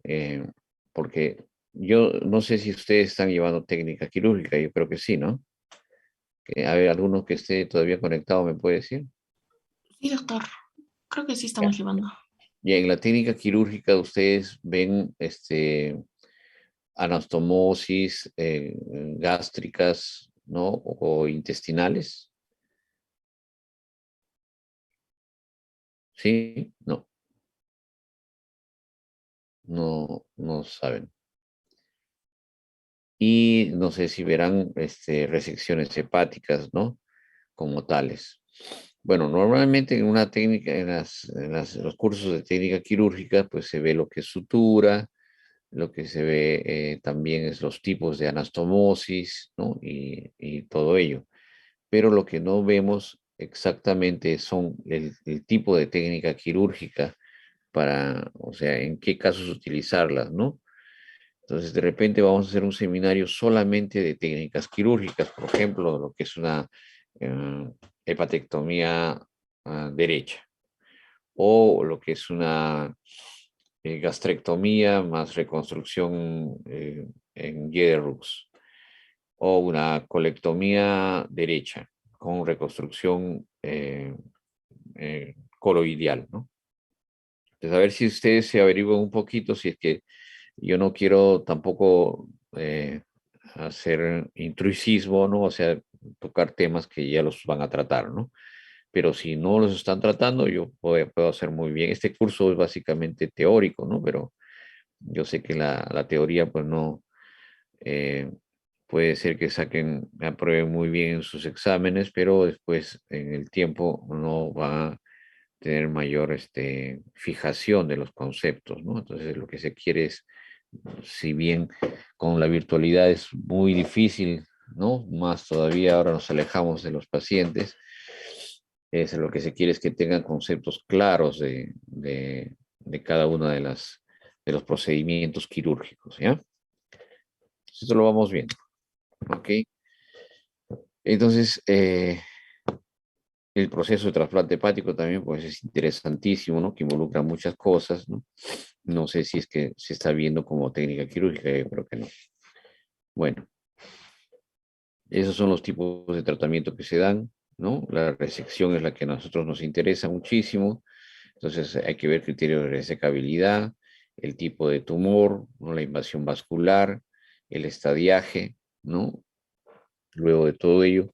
Porque yo no sé si ustedes están llevando técnica quirúrgica, yo creo que sí, ¿no? A ver, alguno que esté todavía conectado me puede decir. Sí, doctor. Creo que sí Ya. estamos llevando. Y en la técnica quirúrgica ustedes ven anastomosis gástricas, ¿no? O intestinales, ¿sí? No, no saben. Y no sé si verán resecciones hepáticas, ¿no? Como tales. Bueno, normalmente en una técnica, los cursos de técnica quirúrgica, pues se ve lo que es sutura, lo que se ve también es los tipos de anastomosis, ¿no? Y todo ello. Pero lo que no vemos exactamente son el tipo de técnica quirúrgica para, o sea, en qué casos utilizarlas, ¿no? Entonces, de repente vamos a hacer un seminario solamente de técnicas quirúrgicas, por ejemplo, lo que es una eh, hepatectomía derecha o lo que es una gastrectomía más reconstrucción en Yederux o una colectomía derecha con reconstrucción coloidal, ¿no? Entonces, a ver si ustedes se averiguan un poquito, si es que yo no quiero tampoco hacer intrusismo, ¿no? O sea, tocar temas que ya los van a tratar, ¿no? Pero si no los están tratando, yo puedo hacer muy bien. Este curso es básicamente teórico, ¿no? Pero yo sé que la teoría, pues no, eh, puede ser que saquen, aprueben muy bien en sus exámenes, pero después en el tiempo no va a tener mayor fijación de los conceptos, ¿no? Entonces lo que se quiere es, si bien con la virtualidad es muy difícil, ¿no? Más todavía ahora nos alejamos de los pacientes, lo que se quiere es que tengan conceptos claros de cada una de los procedimientos quirúrgicos, ¿ya? Esto lo vamos viendo, ¿ok? Entonces, el proceso de trasplante hepático también pues, es interesantísimo, ¿no? Que involucra muchas cosas, ¿no? No sé si es que se está viendo como técnica quirúrgica, yo creo que no. Bueno, esos son los tipos de tratamiento que se dan, ¿no? La resección es la que a nosotros nos interesa muchísimo, entonces hay que ver criterios de resecabilidad, el tipo de tumor, ¿no? La invasión vascular, el estadiaje, ¿no? Luego de todo ello,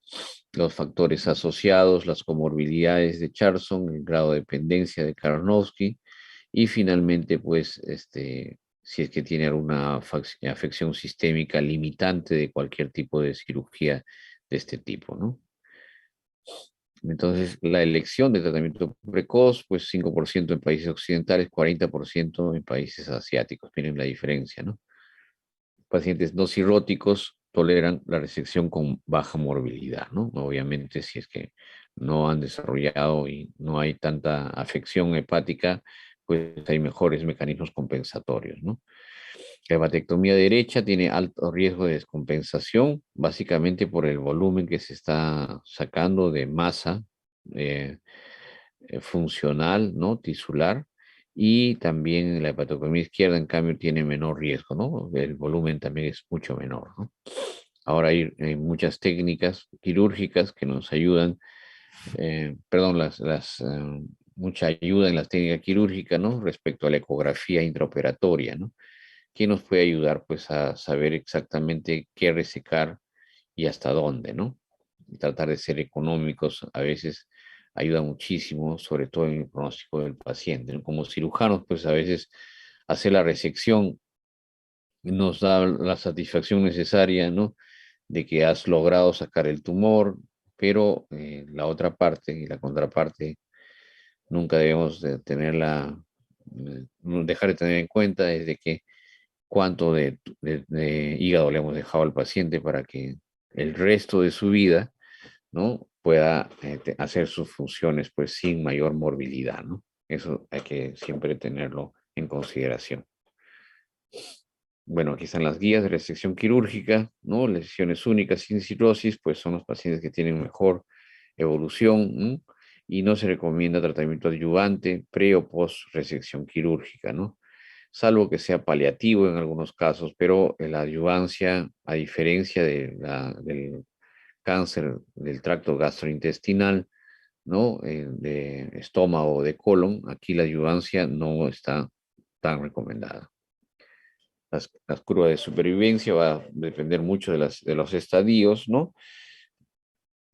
los factores asociados, las comorbilidades de Charson, el grado de dependencia de Karnowski y finalmente, pues, si es que tiene alguna afección sistémica limitante de cualquier tipo de cirugía de este tipo, ¿no? Entonces, la elección de tratamiento precoz, pues 5% en países occidentales, 40% en países asiáticos. Miren la diferencia, ¿no? Pacientes no cirróticos toleran la resección con baja morbilidad, ¿no? Obviamente, si es que no han desarrollado y no hay tanta afección hepática, pues hay mejores mecanismos compensatorios, ¿no? La hepatectomía derecha tiene alto riesgo de descompensación, básicamente por el volumen que se está sacando de masa eh, funcional, ¿no? Tisular. Y también la hepatoctomía izquierda, en cambio, tiene menor riesgo, ¿no? El volumen también es mucho menor, ¿no? Ahora hay muchas técnicas quirúrgicas que nos ayudan, perdón, mucha ayuda en la técnica quirúrgica, ¿no? Respecto a la ecografía intraoperatoria, ¿no? Que nos puede ayudar, pues, a saber exactamente qué resecar y hasta dónde, ¿no? Y tratar de ser económicos a veces ayuda muchísimo, sobre todo en el pronóstico del paciente, ¿no? Como cirujanos, pues a veces hacer la resección nos da la satisfacción necesaria, ¿no? De que has logrado sacar el tumor, pero la otra parte y la contraparte nunca debemos de tenerla, dejar de tener en cuenta es de que cuánto de hígado le hemos dejado al paciente para que el resto de su vida ¿no? Pueda hacer sus funciones pues sin mayor morbilidad, ¿no? Eso hay que siempre tenerlo en consideración. Bueno, aquí están las guías de resección quirúrgica, ¿no? Lesiones únicas sin cirrosis, pues son los pacientes que tienen mejor evolución, ¿no? Y no se recomienda tratamiento adyuvante pre o post resección quirúrgica, ¿no? Salvo que sea paliativo en algunos casos, pero la adyuvancia, a diferencia del cáncer del tracto gastrointestinal, ¿no? De estómago o de colon, aquí la adyuvancia no está tan recomendada. Las curvas de supervivencia va a depender mucho de los estadios, ¿no?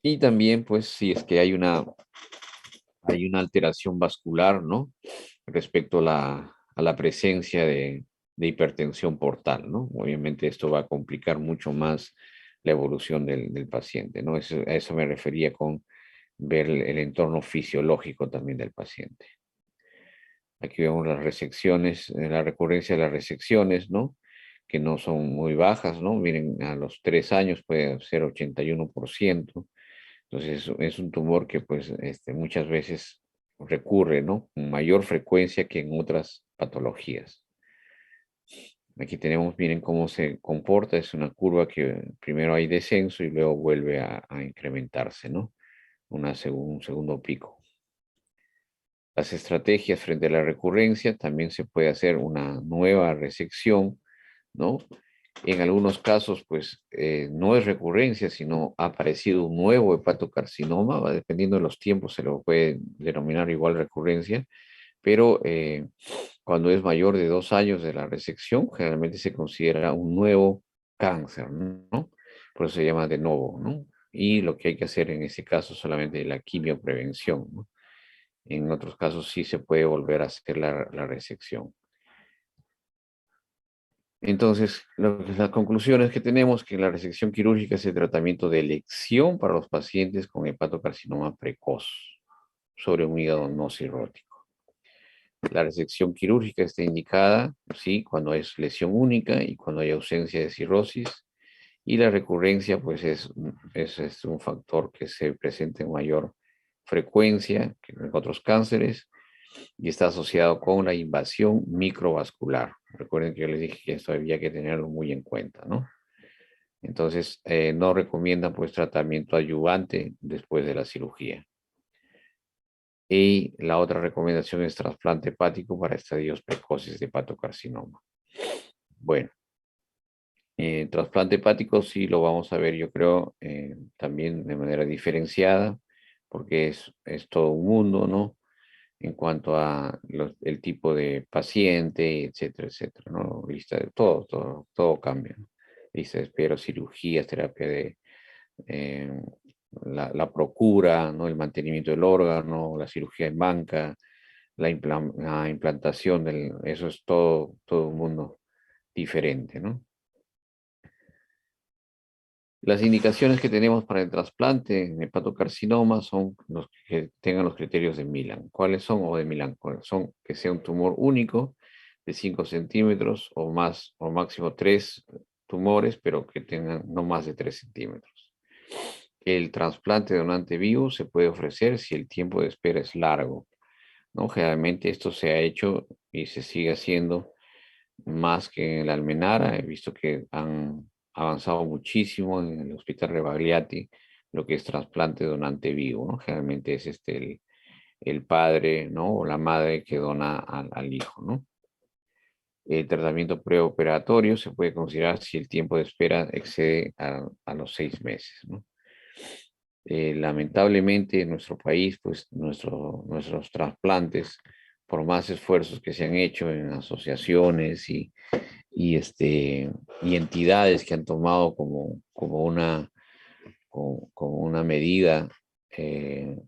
Y también, pues, si es que hay una alteración vascular, ¿no? Respecto a la presencia de hipertensión portal, ¿no? Obviamente esto va a complicar mucho más la evolución del paciente, ¿no? A eso me refería con ver el entorno fisiológico también del paciente. Aquí vemos las resecciones, la recurrencia de las resecciones, ¿no? Que no son muy bajas, ¿no? Vienen a los 3 años, puede ser 81%. Entonces es un tumor que pues muchas veces recurre, ¿no? Con mayor frecuencia que en otras patologías. Aquí tenemos, miren cómo se comporta, es una curva que primero hay descenso y luego vuelve a incrementarse, ¿no? Un segundo pico. Las estrategias frente a la recurrencia, también se puede hacer una nueva resección, ¿no? En algunos casos, pues no es recurrencia, sino ha aparecido un nuevo hepatocarcinoma, va dependiendo de los tiempos, se lo puede denominar igual recurrencia, pero cuando es mayor de 2 años de la resección, generalmente se considera un nuevo cáncer, ¿no? Por eso se llama de nuevo, ¿no? Y lo que hay que hacer en ese caso es solamente la quimioprevención, ¿no? En otros casos sí se puede volver a hacer la resección. Entonces, las conclusiones que tenemos que la resección quirúrgica es el tratamiento de elección para los pacientes con hepatocarcinoma precoz sobre un hígado no cirrótico. La resección quirúrgica está indicada, sí, cuando es lesión única y cuando hay ausencia de cirrosis. Y la recurrencia, pues es un factor que se presenta en mayor frecuencia que en otros cánceres y está asociado con la invasión microvascular. Recuerden que yo les dije que esto había que tenerlo muy en cuenta, ¿no? Entonces, no recomiendan pues tratamiento adyuvante después de la cirugía. Y la otra recomendación es trasplante hepático para estadios precoces de hepatocarcinoma. Bueno, trasplante hepático sí lo vamos a ver, yo creo, también de manera diferenciada, porque es todo un mundo, ¿no? En cuanto a el tipo de paciente, etcétera, etcétera, ¿no? Lista de todo cambia, ¿no? Lista de espera, cirugías, terapia de eh, la procura, ¿no? El mantenimiento del órgano, la cirugía en banca, la implantación, eso es todo un mundo diferente, ¿no? Las indicaciones que tenemos para el trasplante en hepatocarcinoma son los que tengan los criterios de Milan. ¿Cuáles son? O de Milán. ¿Cuáles son? Que sea un tumor único de 5 centímetros o más, o máximo 3 tumores, pero que tengan no más de 3 centímetros. El trasplante de donante vivo se puede ofrecer si el tiempo de espera es largo, ¿no? Generalmente esto se ha hecho y se sigue haciendo más que en la Almenara. He visto que han avanzado muchísimo en el Hospital Rebagliati, lo que es trasplante donante vivo, ¿no? Generalmente es el padre, ¿no? O la madre que dona al hijo, ¿no? El tratamiento preoperatorio se puede considerar si el tiempo de espera excede a los 6 meses, ¿no? Lamentablemente en nuestro país, pues nuestros trasplantes, por más esfuerzos que se han hecho en asociaciones y entidades que han tomado como una medida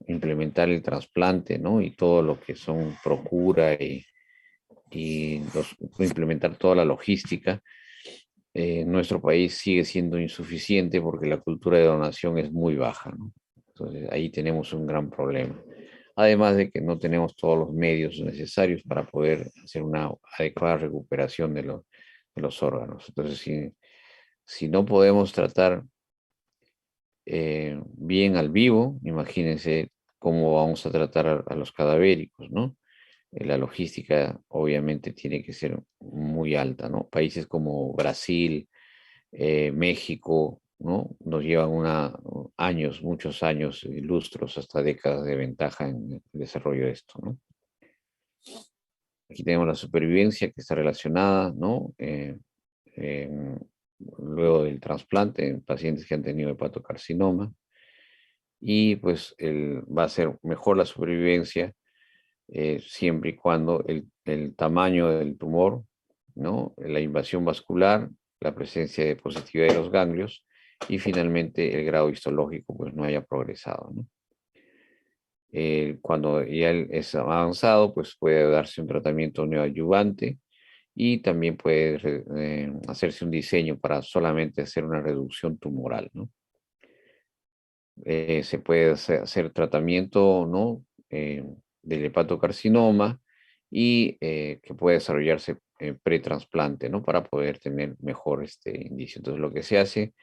implementar el trasplante, ¿no? Y todo lo que son procura y implementar toda la logística. Nuestro país sigue siendo insuficiente porque la cultura de donación es muy baja, ¿no? Entonces ahí tenemos un gran problema. Además de que no tenemos todos los medios necesarios para poder hacer una adecuada recuperación de los órganos. Entonces, si no podemos tratar bien al vivo. Imagínense cómo vamos a tratar a los cadavéricos, ¿no? La logística obviamente tiene que ser muy alta, ¿no? Países como Brasil, México, ¿no? Nos llevan años, muchos años, lustros, hasta décadas de ventaja en el desarrollo de esto, ¿no? Aquí tenemos la supervivencia que está relacionada, ¿no? Luego del trasplante en pacientes que han tenido hepatocarcinoma y pues va a ser mejor la supervivencia siempre y cuando el tamaño del tumor, ¿no? La invasión vascular, la presencia de positividad de los ganglios y finalmente el grado histológico pues no haya progresado, ¿no? Cuando ya es avanzado, pues puede darse un tratamiento neoadyuvante y también puede hacerse un diseño para solamente hacer una reducción tumoral, ¿no? Se puede hacer tratamiento, ¿no? Del hepatocarcinoma y que puede desarrollarse pretrasplante, ¿no? Para poder tener mejor este indicio. Entonces, lo que se hace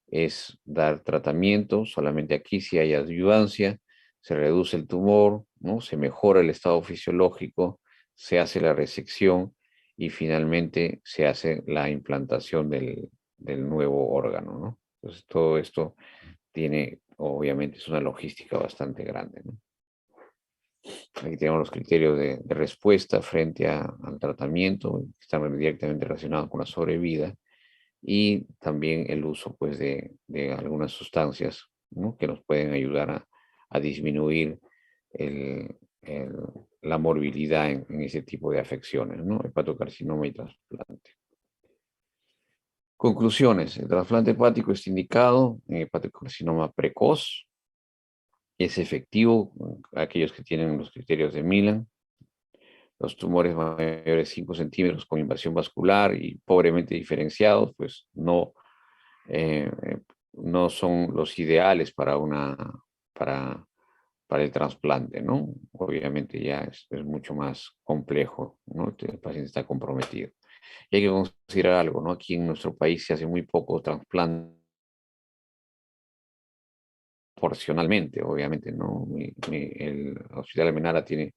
es dar tratamiento, solamente aquí si hay adyuvancia, se reduce el tumor, ¿no? Se mejora el estado fisiológico, se hace la resección y finalmente se hace la implantación del nuevo órgano, ¿no? Entonces, todo esto tiene, obviamente, es una logística bastante grande, ¿no? Aquí tenemos los criterios de respuesta frente al tratamiento, que están directamente relacionados con la sobrevida, y también el uso, pues, de algunas sustancias, ¿no? Que nos pueden ayudar a disminuir el- el- la morbilidad en ese tipo de afecciones, ¿no? Hepatocarcinoma y trasplante. Conclusiones. El trasplante hepático es indicado en hepatocarcinoma precoz. Es efectivo aquellos que tienen los criterios de Milan. Los tumores mayores de 5 centímetros con invasión vascular y pobremente diferenciados, pues eh, eh, no son los ideales para, para el trasplante, ¿no? Obviamente ya es mucho más complejo, ¿no? El paciente está comprometido. Y hay que considerar algo, ¿no? Aquí en nuestro país se hace muy poco trasplante proporcionalmente, obviamente, ¿no? El Hospital de Menara tiene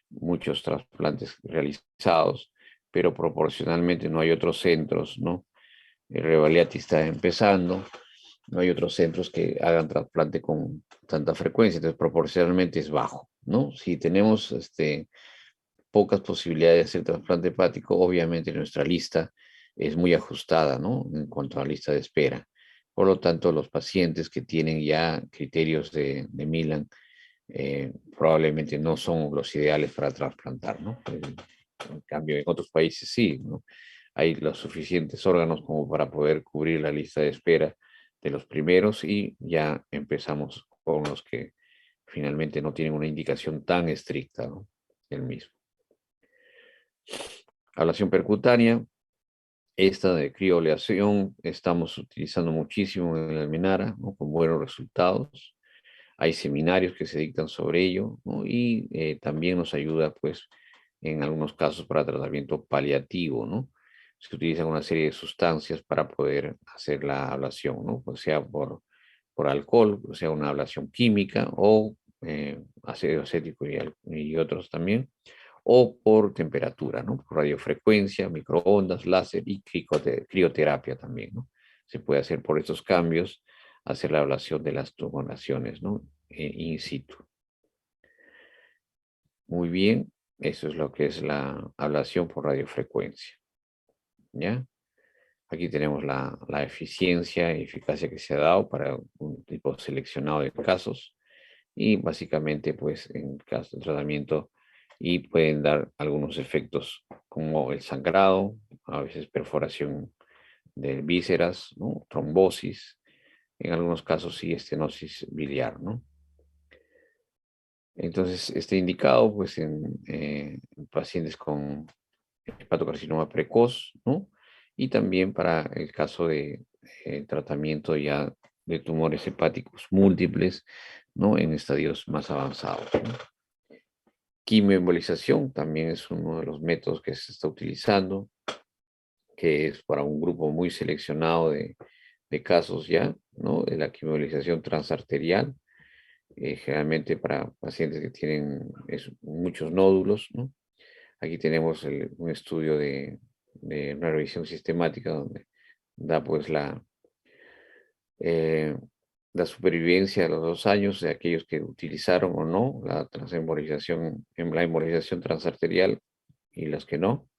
muchos trasplantes realizados, pero proporcionalmente no hay otros centros, ¿no? El Revalidati está empezando, no hay otros centros que hagan trasplante con tanta frecuencia, entonces proporcionalmente es bajo, ¿no? Si tenemos pocas posibilidades de hacer trasplante hepático, obviamente nuestra lista es muy ajustada, ¿no? En cuanto a la lista de espera. Por lo tanto, los pacientes que tienen ya criterios de Milan probablemente no son los ideales para trasplantar, ¿no? En cambio, en otros países sí, ¿no? Hay los suficientes órganos como para poder cubrir la lista de espera de los primeros y ya empezamos con los que finalmente no tienen una indicación tan estricta, ¿no? El mismo. Ablación percutánea, esta de crioleación estamos utilizando muchísimo en el Almenara, ¿no? Con buenos resultados. Hay seminarios que se dictan sobre ello, ¿no? Y también nos ayuda, pues, en algunos casos para tratamiento paliativo, ¿no? Se utilizan una serie de sustancias para poder hacer la ablación, ¿no? Pues sea por alcohol, o sea una ablación química o ácido acético y otros también, o por temperatura, ¿no? Por radiofrecuencia, microondas, láser y crioterapia también, ¿no? Se puede hacer por estos cambios, hacer la ablación de las tumoraciones, ¿no? In situ. Muy bien, eso es lo que es la ablación por radiofrecuencia, ¿ya? Aquí tenemos la eficiencia y eficacia que se ha dado para un tipo seleccionado de casos y básicamente pues en caso de tratamiento y pueden dar algunos efectos como el sangrado, a veces perforación de vísceras, ¿no? Trombosis, en algunos casos sí estenosis biliar, ¿no? Entonces, está indicado pues en pacientes con hepatocarcinoma precoz, ¿no? Y también para el caso de tratamiento ya de tumores hepáticos múltiples, ¿no? En estadios más avanzados, ¿no? Quimioembolización también es uno de los métodos que se está utilizando, que es para un grupo muy seleccionado de de casos ya, ¿no? De la quimioemolización transarterial, generalmente para pacientes que tienen muchos nódulos, ¿no? Aquí tenemos un estudio de una revisión sistemática donde da pues eh, la supervivencia a los 2 años de aquellos que utilizaron o no la transembolización, en la embolización transarterial y los que no.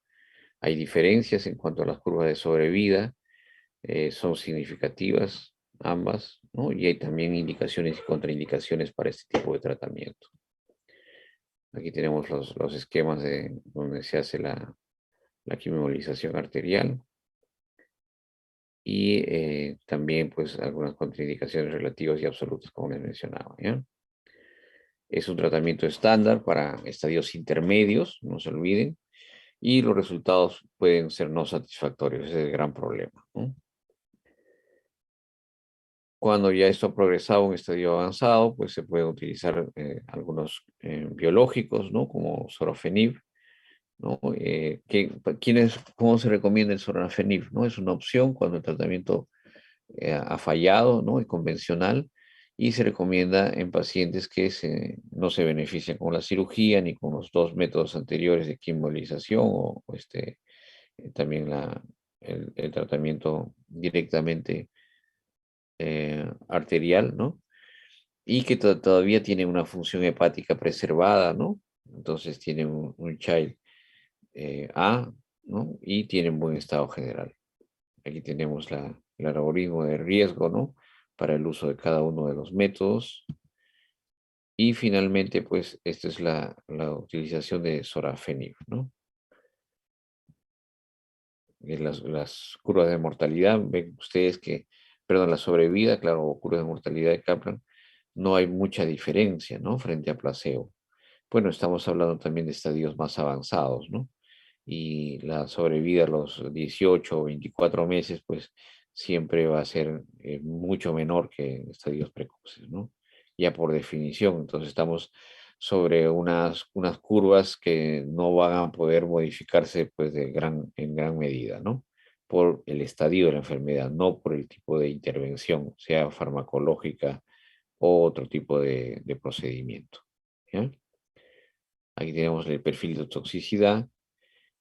Hay diferencias en cuanto a las curvas de sobrevida, son significativas ambas, ¿no? Y hay también indicaciones y contraindicaciones para este tipo de tratamiento. Aquí tenemos los esquemas de donde se hace la quimiolización arterial y también pues algunas contraindicaciones relativas y absolutas, como les mencionaba, ¿ya? Es un tratamiento estándar para estadios intermedios, no se olviden, y los resultados pueden ser no satisfactorios, ese es el gran problema, ¿no? Cuando ya esto ha progresado a un estadio avanzado, pues se pueden utilizar algunos biológicos, ¿no? Como sorafenib, ¿no? ¿Cómo se recomienda el sorafenib, ¿no? Es una opción cuando el tratamiento ha fallado, ¿no? El convencional, y se recomienda en pacientes que no se benefician con la cirugía ni con los dos métodos anteriores de quimioalización también el tratamiento directamente arterial, ¿no? Y que todavía tiene una función hepática preservada, ¿no? Entonces tiene un child A, ¿no? Y tiene un buen estado general. Aquí tenemos el algoritmo de riesgo, ¿no? Para el uso de cada uno de los métodos. Y finalmente, pues, esta es la utilización de sorafenib, ¿no? Las curvas de mortalidad, ven ustedes que, perdón, la sobrevida, claro, curvas de mortalidad de Kaplan, no hay mucha diferencia, ¿no? Frente a placebo. Bueno, estamos hablando también de estadios más avanzados, ¿no? Y la sobrevida a los 18 o 24 meses, pues siempre va a ser mucho menor que en estadios precoces, ¿no? Ya por definición, entonces estamos sobre unas curvas que no van a poder modificarse pues en gran medida, ¿no? Por el estadio de la enfermedad, no por el tipo de intervención, sea farmacológica o otro tipo de procedimiento. ¿Ya? Aquí tenemos el perfil de toxicidad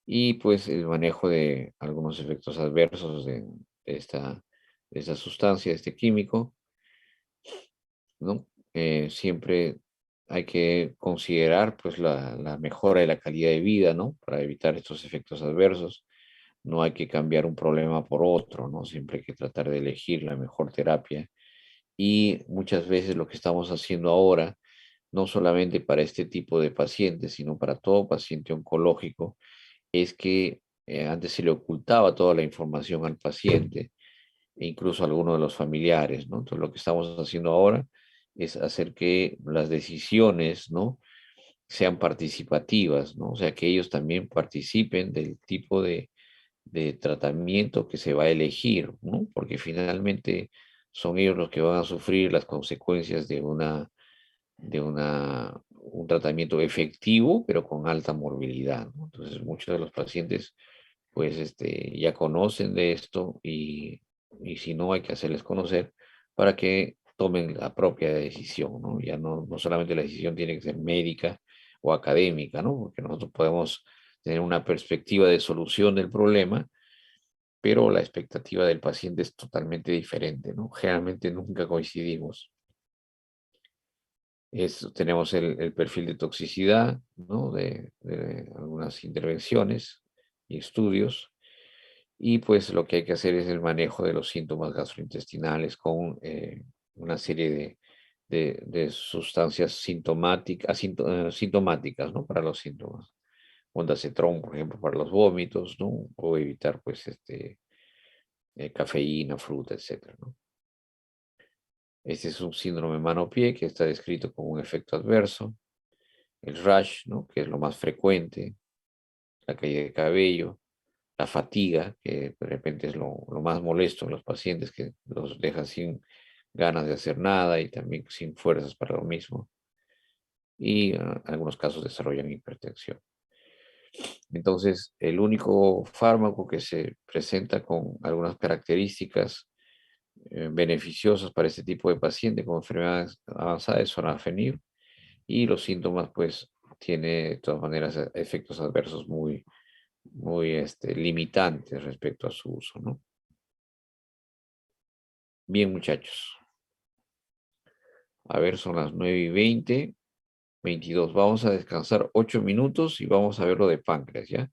y pues el manejo de algunos efectos adversos de esta sustancia, de este químico, ¿no? Siempre hay que considerar pues la mejora de la calidad de vida, ¿no? Para evitar estos efectos adversos. No hay que cambiar un problema por otro, ¿no? Siempre hay que tratar de elegir la mejor terapia. Y muchas veces lo que estamos haciendo ahora, no solamente para este tipo de pacientes, sino para todo paciente oncológico, es que antes se le ocultaba toda la información al paciente e incluso a algunos de los familiares, ¿no? Entonces lo que estamos haciendo ahora es hacer que las decisiones, ¿no? Sean participativas, ¿no? O sea, que ellos también participen del tipo de tratamiento que se va a elegir, ¿no? Porque finalmente son ellos los que van a sufrir las consecuencias un tratamiento efectivo, pero con alta morbilidad, ¿no? Entonces, muchos de los pacientes, pues, ya conocen de esto y si no, hay que hacerles conocer para que tomen la propia decisión, ¿no? Ya no solamente la decisión tiene que ser médica o académica, ¿no? Porque nosotros podemos tener una perspectiva de solución del problema, pero la expectativa del paciente es totalmente diferente, ¿no? Generalmente nunca coincidimos. Tenemos el perfil de toxicidad, ¿no? De algunas intervenciones y estudios. Y pues lo que hay que hacer es el manejo de los síntomas gastrointestinales con una serie de sustancias sintomáticas, ¿no? Para los síntomas. Ondansetron, por ejemplo, para los vómitos, ¿no? O evitar, pues, cafeína, fruta, etcétera, ¿no? Este es un síndrome mano-pie que está descrito como un efecto adverso. El rash, ¿no? Que es lo más frecuente, la caída de cabello, la fatiga, que de repente es lo más molesto en los pacientes, que los deja sin ganas de hacer nada y también sin fuerzas para lo mismo. Y en algunos casos desarrollan hipertensión. Entonces, el único fármaco que se presenta con algunas características beneficiosas para este tipo de paciente con enfermedades avanzadas es sorafenib, y los síntomas, pues, tiene de todas maneras efectos adversos muy limitantes respecto a su uso, ¿no? Bien, muchachos. A ver, son las 9:20, 22. Vamos a descansar 8 minutos y vamos a ver lo de páncreas, ¿ya?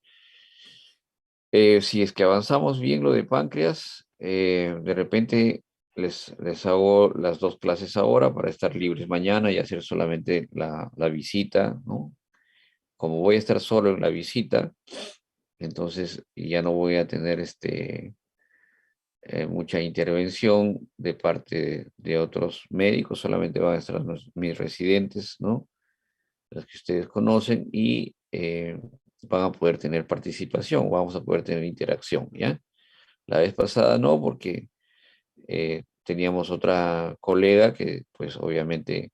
Si es que avanzamos bien lo de páncreas, de repente les hago las dos clases ahora para estar libres mañana y hacer solamente la visita, ¿no? Como voy a estar solo en la visita, entonces ya no voy a tener mucha intervención de parte de otros médicos, solamente van a estar mis residentes, ¿no? Los que ustedes conocen, y van a poder tener participación, vamos a poder tener interacción, ¿ya? La vez pasada no, porque teníamos otra colega que pues obviamente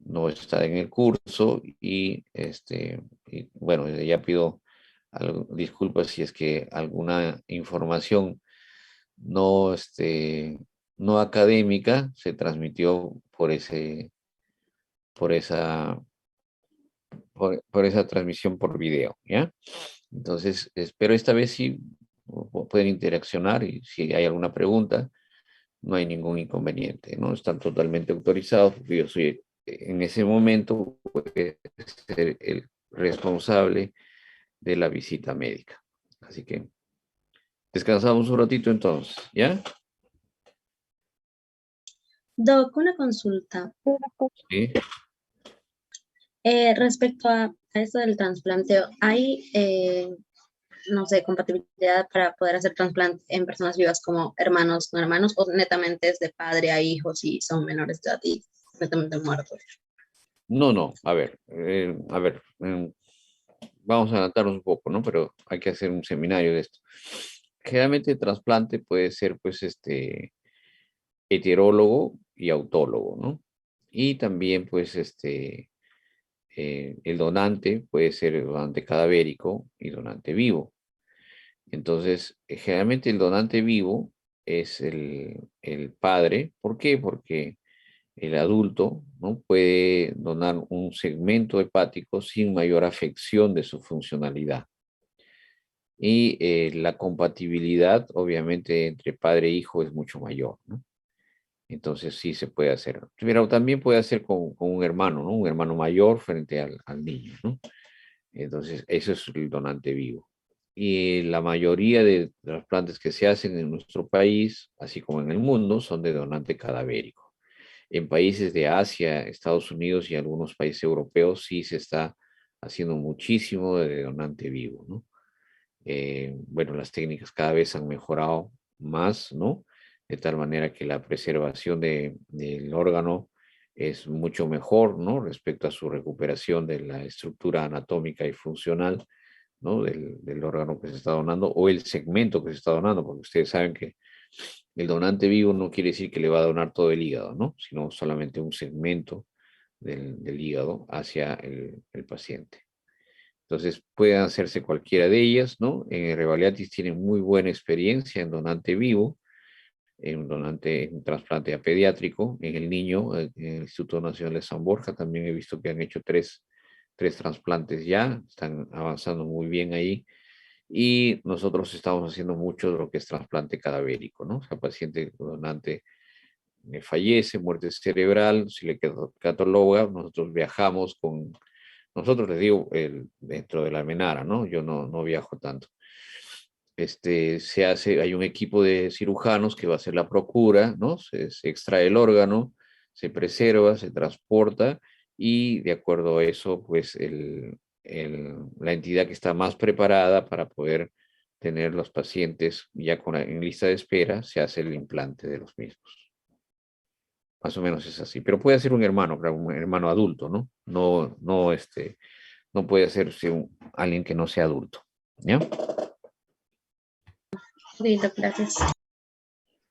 no está en el curso, y bueno, ya pido disculpas si es que alguna información no, no académica se transmitió por esa, por esa transmisión por video, ¿ya? Entonces, espero esta vez sí pueden interaccionar, y si hay alguna pregunta, no hay ningún inconveniente, ¿no? Están totalmente autorizados, porque yo soy en ese momento puede ser el responsable de la visita médica. Así que descansamos un ratito entonces, ¿ya? Doc, una consulta. Sí. Respecto a esto del trasplanteo, ¿hay, no sé, compatibilidad para poder hacer trasplante en personas vivas como hermanos con hermanos, o netamente es de padre a hijo si son menores de edad y netamente muertos? No, no, a ver, vamos a adaptarnos un poco, ¿no? Pero hay que hacer un seminario de esto. Generalmente el trasplante puede ser, pues, heterólogo y autólogo, ¿no? Y también, pues, el donante puede ser donante cadavérico y donante vivo. Entonces, generalmente el donante vivo es el padre. ¿Por qué? Porque el adulto, ¿no?, puede donar un segmento hepático sin mayor afección de su funcionalidad. Y la compatibilidad, obviamente, entre padre e hijo es mucho mayor, ¿no? Entonces sí se puede hacer. Pero también puede hacer con un hermano, ¿no? Un hermano mayor frente al niño, ¿no? Entonces, eso es el donante vivo. Y la mayoría de trasplantes que se hacen en nuestro país, así como en el mundo, son de donante cadavérico. En países de Asia, Estados Unidos y algunos países europeos sí se está haciendo muchísimo de donante vivo, ¿no? Bueno, las técnicas cada vez han mejorado más, ¿no? De tal manera que la preservación del órgano es mucho mejor, ¿no? Respecto a su recuperación de la estructura anatómica y funcional, ¿no? Del órgano que se está donando, o el segmento que se está donando, porque ustedes saben que el donante vivo no quiere decir que le va a donar todo el hígado, ¿no? Sino solamente un segmento del hígado hacia el paciente. Entonces, pueden hacerse cualquiera de ellas, ¿no? En Revaliatis tienen muy buena experiencia en donante vivo, en trasplante a pediátrico, en el niño, en el Instituto Nacional de San Borja también he visto que han hecho tres trasplantes ya, están avanzando muy bien ahí. Y nosotros estamos haciendo mucho de lo que es trasplante cadavérico, ¿no? O sea, paciente donante fallece, muerte cerebral, si le cataloga, nosotros viajamos nosotros les digo, dentro de la Menara, ¿no? Yo no viajo tanto. Hay un equipo de cirujanos que va a hacer la procura, ¿no? Se extrae el órgano, se preserva, se transporta, y de acuerdo a eso, pues la entidad que está más preparada para poder tener los pacientes ya en lista de espera, se hace el implante de los mismos. Más o menos es así. Pero puede ser un hermano, claro, un hermano adulto, ¿no? No puede ser alguien que no sea adulto. ¿Ya? Sí, doc, gracias.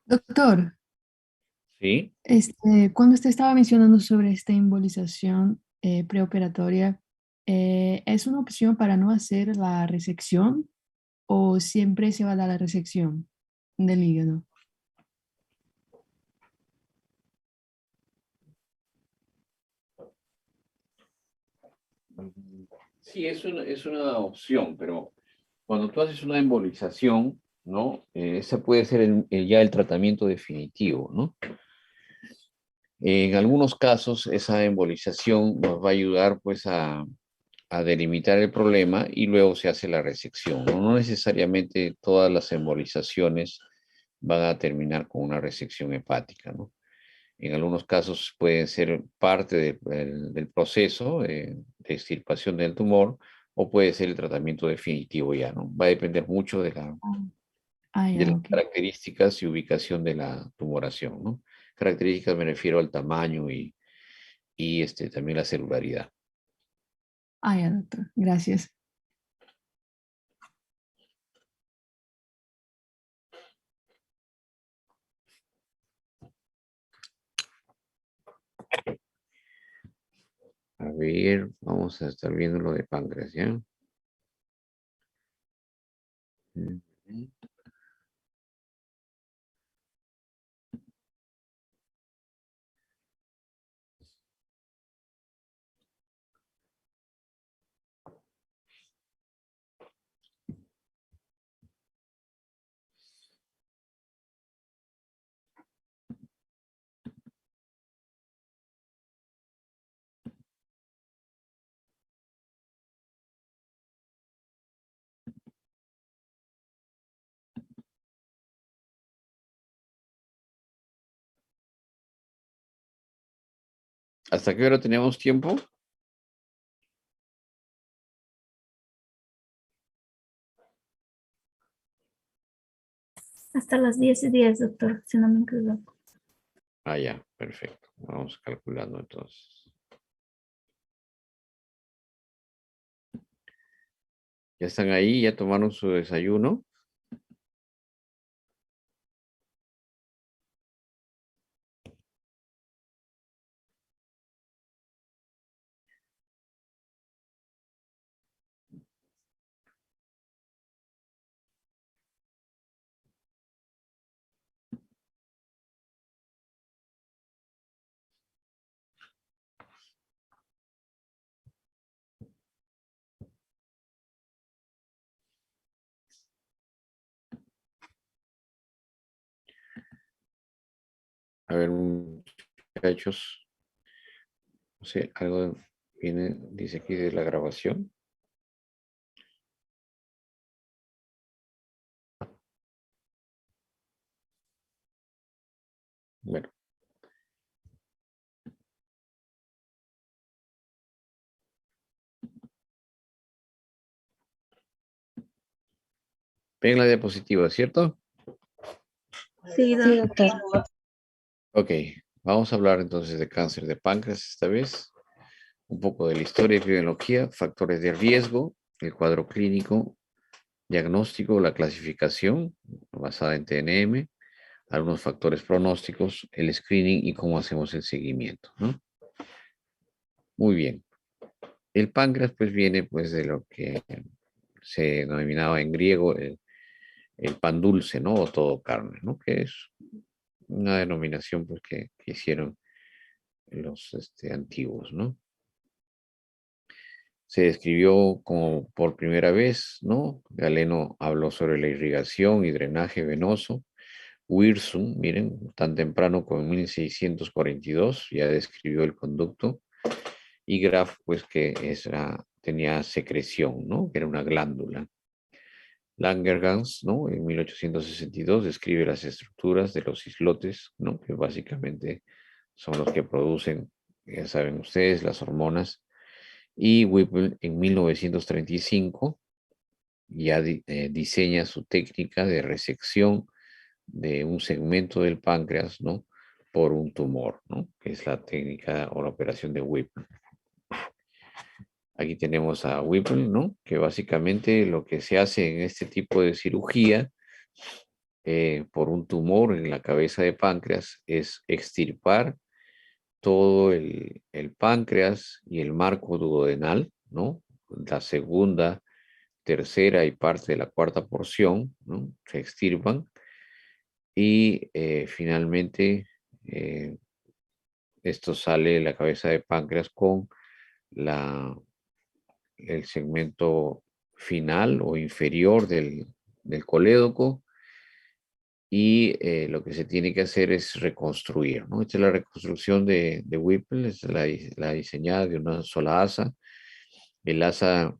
Doctor, Sí. cuando usted estaba mencionando sobre esta embolización preoperatoria, ¿es una opción para no hacer la resección o siempre se va a dar la resección del hígado? Sí, es una opción, pero cuando tú haces una embolización, ¿no? Ese puede ser ya el tratamiento definitivo, ¿no? En algunos casos, esa embolización nos va a ayudar, pues, a delimitar el problema y luego se hace la resección, ¿no? No necesariamente todas las embolizaciones van a terminar con una resección hepática, ¿no? En algunos casos pueden ser parte del proceso de extirpación del tumor o puede ser el tratamiento definitivo ya, ¿no? Va a depender mucho de Ya, las ok. características y ubicación de la tumoración, ¿no? Características me refiero al tamaño y también la celularidad. Ya, doctor. Gracias. A ver, vamos a estar viendo lo de páncreas, ¿ya? Ujú. ¿Hasta qué hora tenemos tiempo? Hasta las 10:10, doctor, si no me equivoco. Ah, ya, perfecto. Vamos calculando entonces. ¿Ya están ahí? ¿Ya tomaron su desayuno? A ver, muchachos, no sé, algo viene, dice aquí de la grabación. Bueno, ven la diapositiva, ¿cierto? Sí, Sí, doctor. doctor. Ok, vamos a hablar entonces de cáncer de páncreas esta vez. Un poco de la historia y epidemiología, factores de riesgo, el cuadro clínico, diagnóstico, la clasificación basada en TNM, algunos factores pronósticos, el screening y cómo hacemos el seguimiento, ¿no? Muy bien. El páncreas pues viene pues de lo que se denominaba en griego el pan dulce, ¿no? O todo carne, ¿no? Que es una denominación pues que hicieron los antiguos, ¿no? Se describió como por primera vez, ¿no? Galeno habló sobre la irrigación y drenaje venoso. Wirsum, miren, tan temprano como en 1642 ya describió el conducto. Y Graf, pues que tenía secreción, ¿no? Que era una glándula. Langerhans, ¿no? En 1862 describe las estructuras de los islotes, ¿no? Que básicamente son los que producen, ya saben ustedes, las hormonas. Y Whipple en 1935 ya diseña su técnica de resección de un segmento del páncreas, ¿no? Por un tumor, ¿no? Que es la técnica o la operación de Whipple. Aquí tenemos a Whipple, ¿no? Que básicamente lo que se hace en este tipo de cirugía por un tumor en la cabeza de páncreas es extirpar todo el páncreas y el marco duodenal, ¿no? La segunda, tercera y parte de la cuarta porción, ¿no? Se extirpan y finalmente esto sale de la cabeza de páncreas con la el segmento final o inferior del colédoco, y lo que se tiene que hacer es reconstruir, ¿no? Esta es la reconstrucción de Whipple, es la diseñada de una sola asa. El asa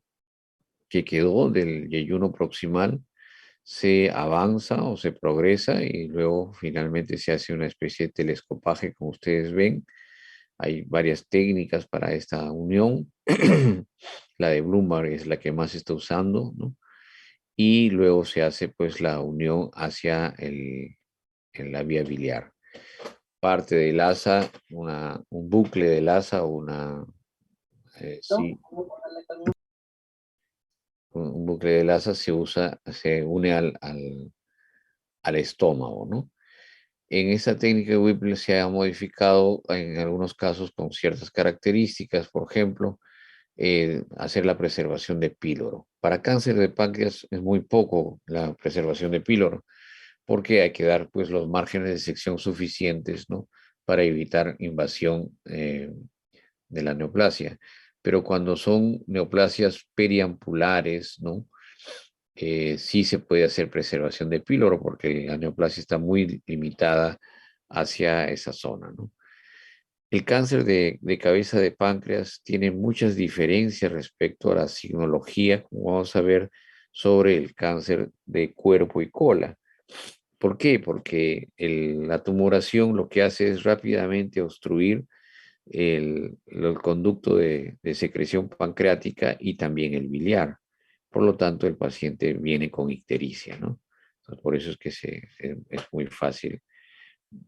que quedó del yeyuno proximal se avanza o se progresa y luego finalmente se hace una especie de telescopaje, como ustedes ven. Hay varias técnicas para esta unión. La de Bloomberg es la que más se está usando, ¿no? Y luego se hace pues la unión hacia en la vía biliar. Parte del asa, un bucle del asa o sí, un bucle del asa se une al estómago, ¿no? En esta técnica de Whipple se ha modificado en algunos casos con ciertas características, por ejemplo, hacer la preservación de píloro. Para cáncer de páncreas es muy poco la preservación de píloro, porque hay que dar pues los márgenes de sección suficientes, ¿no? Para evitar invasión de la neoplasia. Pero cuando son neoplasias periampulares, ¿no? Sí se puede hacer preservación de píloro porque la neoplasia está muy limitada hacia esa zona, ¿no? El cáncer de cabeza de páncreas tiene muchas diferencias respecto a la signología, como vamos a ver sobre el cáncer de cuerpo y cola. ¿Por qué? Porque la tumoración lo que hace es rápidamente obstruir el conducto de secreción pancreática y también el biliar. Por lo tanto, el paciente viene con ictericia, ¿no? Entonces, por eso es que es muy fácil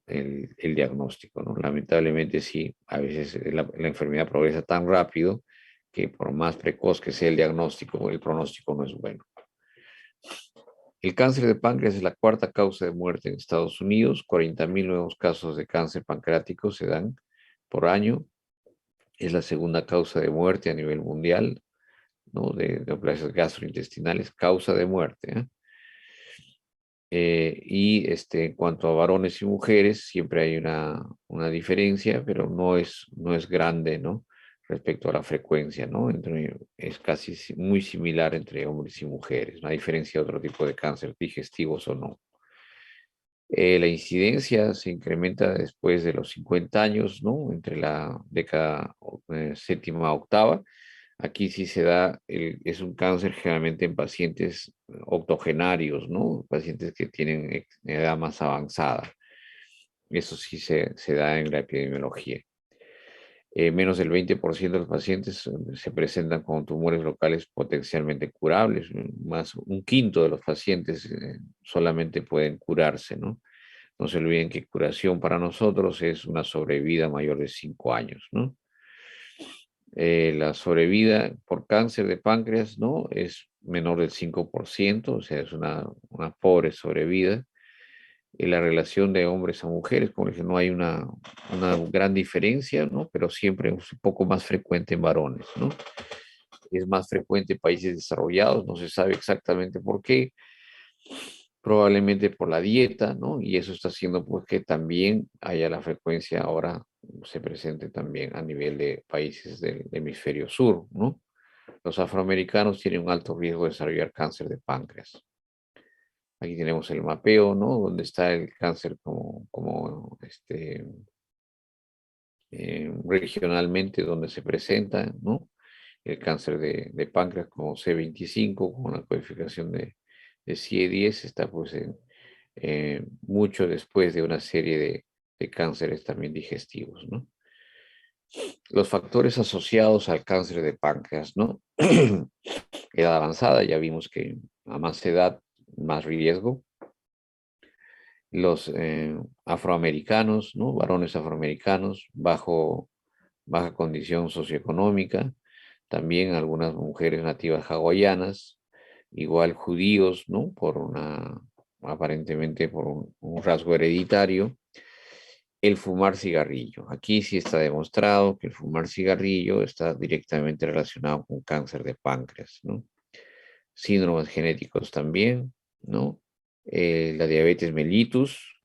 el diagnóstico, ¿no? Lamentablemente sí, a veces la enfermedad progresa tan rápido que por más precoz que sea el diagnóstico, el pronóstico no es bueno. El cáncer de páncreas es la cuarta causa de muerte en Estados Unidos. 40.000 nuevos casos de cáncer pancreático se dan por año. Es la segunda causa de muerte a nivel mundial, ¿no? De neoplasias gastrointestinales, causa de muerte, ¿eh? En cuanto a varones y mujeres, siempre hay una diferencia, pero no es grande, ¿no? Respecto a la frecuencia, ¿no? Es casi muy similar entre hombres y mujeres, no hay diferencia de otro tipo de cáncer, digestivos o no. La incidencia se incrementa después de los 50 años, ¿no? Entre la década séptima a octava. Aquí sí se da, es un cáncer generalmente en pacientes octogenarios, ¿no? Pacientes que tienen edad más avanzada. Eso sí se da en la epidemiología. Menos del 20% de los pacientes se presentan con tumores locales potencialmente curables. Más un quinto de los pacientes solamente pueden curarse, ¿no? No se olviden que curación para nosotros es una sobrevida mayor de 5 años, ¿no? La sobrevida por cáncer de páncreas, ¿no? Es menor del 5%, o sea, es una pobre sobrevida. La relación de hombres a mujeres, como dije, no hay una gran diferencia, ¿no? Pero siempre es un poco más frecuente en varones, ¿no? Es más frecuente en países desarrollados, no se sabe exactamente por qué, probablemente por la dieta, ¿no? Y eso está haciendo pues que también haya la frecuencia ahora se presente también a nivel de países del hemisferio sur, ¿no? Los afroamericanos tienen un alto riesgo de desarrollar cáncer de páncreas. Aquí tenemos el mapeo, ¿no? Donde está el cáncer regionalmente donde se presenta, ¿no? El cáncer de páncreas como C25 con una codificación de CIE10 está pues mucho después de una serie de cánceres también digestivos, ¿no? Los factores asociados al cáncer de páncreas, ¿no? Edad avanzada, ya vimos que a más edad, más riesgo. Los afroamericanos, ¿no? Varones afroamericanos, baja condición socioeconómica, también algunas mujeres nativas hawaianas, igual judíos, ¿no? Aparentemente por un rasgo hereditario. El fumar cigarrillo. Aquí sí está demostrado que el fumar cigarrillo está directamente relacionado con cáncer de páncreas, ¿no? Síndromes genéticos también, ¿no? La diabetes mellitus,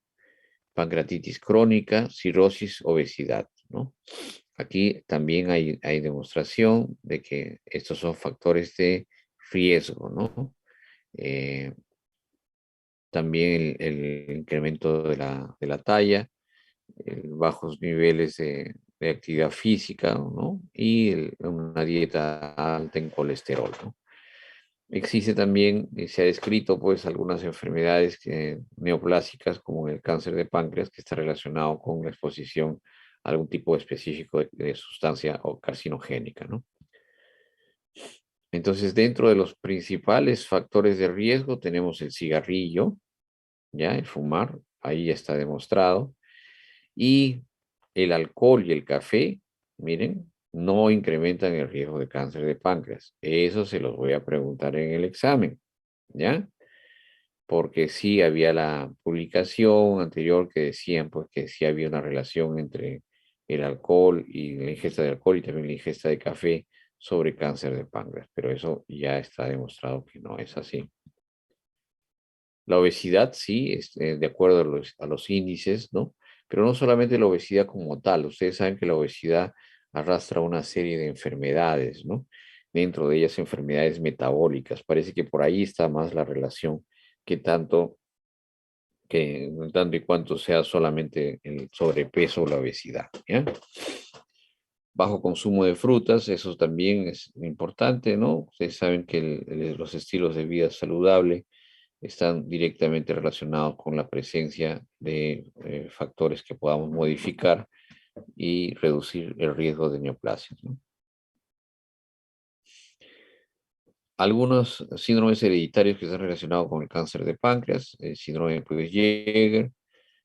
pancreatitis crónica, cirrosis, obesidad, ¿no? Aquí también hay demostración de que estos son factores de riesgo, ¿no? Eh, también el incremento de la talla, bajos niveles de actividad física, ¿no? Y una dieta alta en colesterol, ¿no? Existe también, se ha descrito pues algunas enfermedades neoplásicas como el cáncer de páncreas que está relacionado con la exposición a algún tipo específico de sustancia o carcinogénica, ¿no? Entonces, dentro de los principales factores de riesgo tenemos el cigarrillo, ya el fumar, ahí ya está demostrado, y el alcohol y el café, miren, no incrementan el riesgo de cáncer de páncreas. Eso se los voy a preguntar en el examen, ¿ya? Porque sí había la publicación anterior que decían pues que sí había una relación entre el alcohol y la ingesta de alcohol y también la ingesta de café sobre cáncer de páncreas, pero eso ya está demostrado que no es así. La obesidad sí, de acuerdo a los índices, ¿no? Pero no solamente la obesidad como tal, ustedes saben que la obesidad arrastra una serie de enfermedades, ¿no? Dentro de ellas enfermedades metabólicas. Parece que por ahí está más la relación que tanto y cuanto sea solamente el sobrepeso o la obesidad, ¿ya? Bajo consumo de frutas, eso también es importante, ¿no? Ustedes saben que los estilos de vida saludable están directamente relacionados con la presencia de factores que podamos modificar y reducir el riesgo de neoplasias, ¿no? Algunos síndromes hereditarios que están relacionados con el cáncer de páncreas, el síndrome de Creutzfeldt-Jaeger,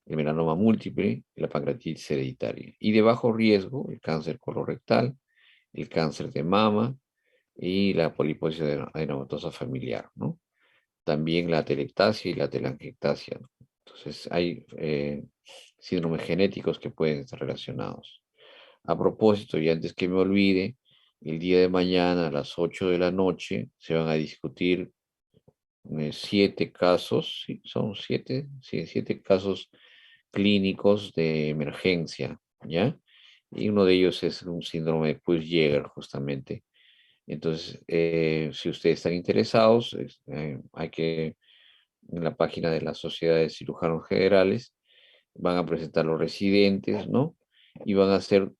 el melanoma múltiple y la pancreatitis hereditaria. Y de bajo riesgo, el cáncer colorectal, el cáncer de mama y la poliposis adenomatosa familiar, ¿no? También la atelectasia y la telangiectasia, ¿no? Entonces, hay síndromes genéticos que pueden estar relacionados. A propósito, y antes que me olvide, el día de mañana a las 8 de la noche se van a discutir 7 casos, ¿sí? Son 7, sí, 7 casos clínicos de emergencia, ¿ya? Y uno de ellos es un síndrome de Creutzfeldt-Jaeger, justamente. Entonces, si ustedes están interesados, hay que, en la página de la Sociedad de Cirujanos Generales, van a presentar los residentes, ¿no? Y van a ser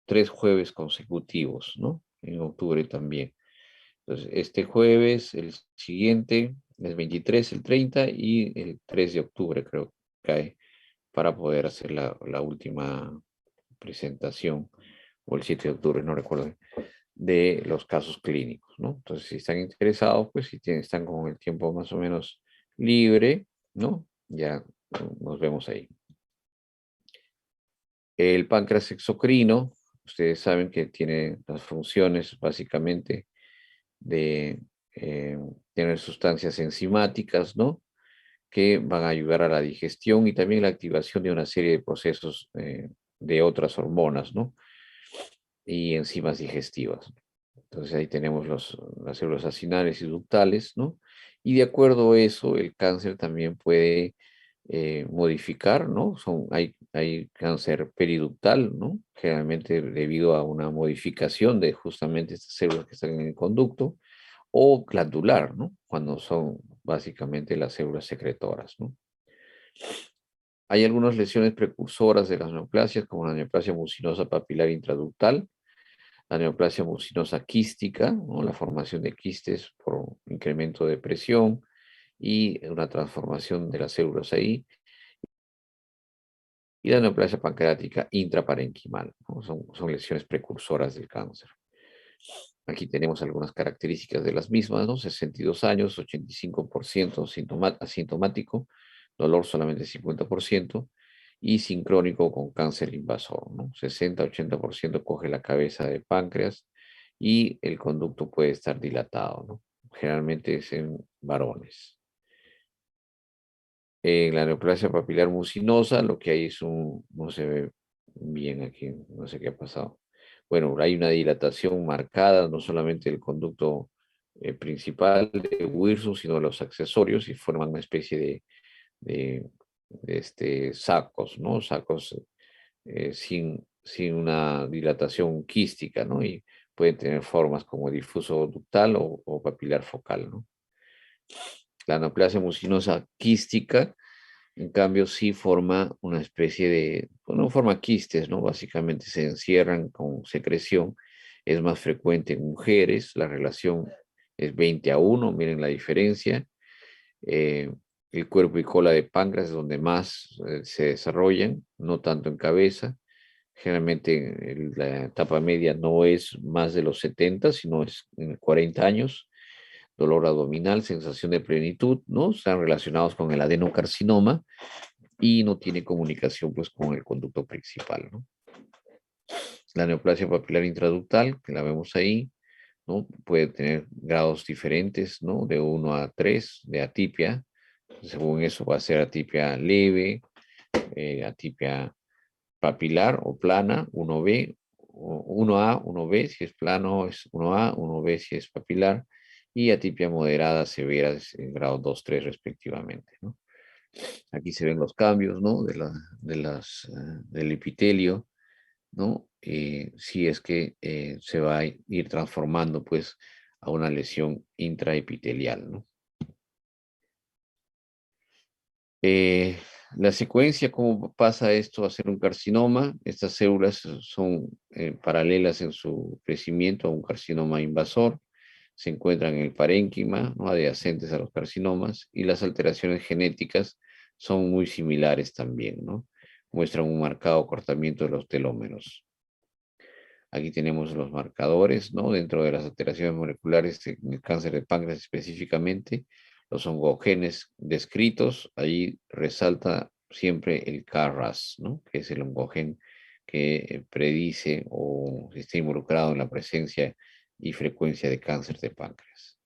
3 jueves consecutivos, ¿no? En octubre también. Entonces, este jueves, el siguiente, el 23, el 30 y el 3 de octubre, creo que cae, para poder hacer la última presentación, o el 7 de octubre, no recuerdo, de los casos clínicos, ¿no? Entonces, si están interesados, pues si están con el tiempo más o menos libre, ¿no? Ya nos vemos ahí. El páncreas exocrino, ustedes saben que tiene las funciones básicamente de eh, tener sustancias enzimáticas, ¿no? Que van a ayudar a la digestión y también la activación de una serie de procesos de otras hormonas, ¿no? Y enzimas digestivas. Entonces ahí tenemos las células acinales y ductales, ¿no? Y de acuerdo a eso, el cáncer también puede modificar, ¿no? Hay cáncer periductal, ¿no? Generalmente debido a una modificación de justamente estas células que están en el conducto, o glandular, ¿no? Cuando son básicamente las células secretoras, ¿no? Hay algunas lesiones precursoras de las neoplasias, como la neoplasia mucinosa papilar intraductal, la neoplasia mucinosa quística, ¿no? La formación de quistes por incremento de presión y una transformación de las células ahí, y la neoplasia pancreática intraparenquimal, ¿no? Son lesiones precursoras del cáncer. Aquí tenemos algunas características de las mismas, ¿no? 62 años, 85% asintomático, dolor solamente 50%, y sincrónico con cáncer invasor, ¿no? 60-80% coge la cabeza de páncreas y el conducto puede estar dilatado, ¿no? Generalmente es en varones. En la neoplasia papilar mucinosa, lo que hay es no se ve bien aquí, no sé qué ha pasado. Bueno, hay una dilatación marcada, no solamente del conducto principal de Wilson, sino de los accesorios, y forman una especie de sacos, ¿no? Sacos sin una dilatación quística, ¿no? Y pueden tener formas como difuso ductal o papilar focal, ¿no? La neoplasia mucinosa quística, en cambio, sí forma una especie de, bueno, no forma quistes, ¿no? Básicamente se encierran con secreción. Es más frecuente en mujeres, la relación es 20-1, miren la diferencia. Eh, el cuerpo y cola de páncreas es donde más se desarrollan, no tanto en cabeza. Generalmente la etapa media no es más de los 70, sino es en 40 años. Dolor abdominal, sensación de plenitud, ¿no? Están relacionados con el adenocarcinoma y no tiene comunicación pues con el conducto principal, ¿no? La neoplasia papilar intraductal, que la vemos ahí, ¿no? Puede tener grados diferentes, ¿no? De 1 a 3 de atipia. Según eso va a ser atipia leve, atipia papilar o plana, 1B, 1A, 1B si es plano, es 1A, 1B si es papilar, y atipia moderada, severa, en grado 2, 3 respectivamente, ¿no? Aquí se ven los cambios, ¿no? Del epitelio, ¿no? Si es que se va a ir transformando, pues, a una lesión intraepitelial, ¿no? Eh, la secuencia, cómo pasa esto a ser un carcinoma. Estas células son paralelas en su crecimiento a un carcinoma invasor. Se encuentran en el parénquima, ¿no? Adyacentes a los carcinomas, y las alteraciones genéticas son muy similares también, ¿no? Muestran un marcado acortamiento de los telómeros. Aquí tenemos los marcadores, ¿no? Dentro de las alteraciones moleculares en el cáncer de páncreas específicamente, los oncogenes descritos, ahí resalta siempre el KRAS, ¿no? Que es el oncogen que predice o está involucrado en la presencia y frecuencia de cáncer de páncreas.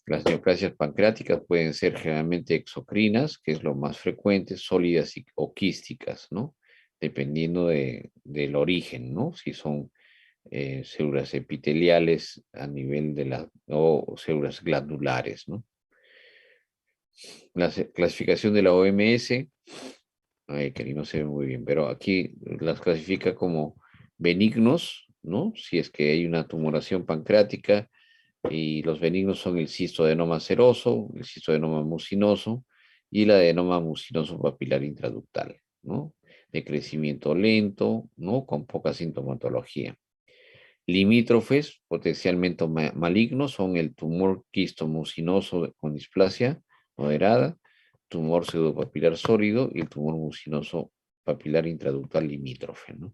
Las neoplasias pancreáticas pueden ser generalmente exocrinas, que es lo más frecuente, sólidas o quísticas, ¿no? Dependiendo del origen, ¿no? Si son células epiteliales a nivel de o células glandulares, ¿no? La clasificación de la OMS, que no se ve muy bien, pero aquí las clasifica como benignos, ¿no? Si es que hay una tumoración pancreática, y los benignos son el cistoadenoma seroso, el cistoadenoma mucinoso y el adenoma mucinoso papilar intraductal, ¿no? De crecimiento lento, ¿no? Con poca sintomatología. Limítrofes, potencialmente malignos, son el tumor quistomucinoso con displasia moderada, tumor pseudopapilar sólido y el tumor mucinoso papilar intraductal limítrofe, ¿no?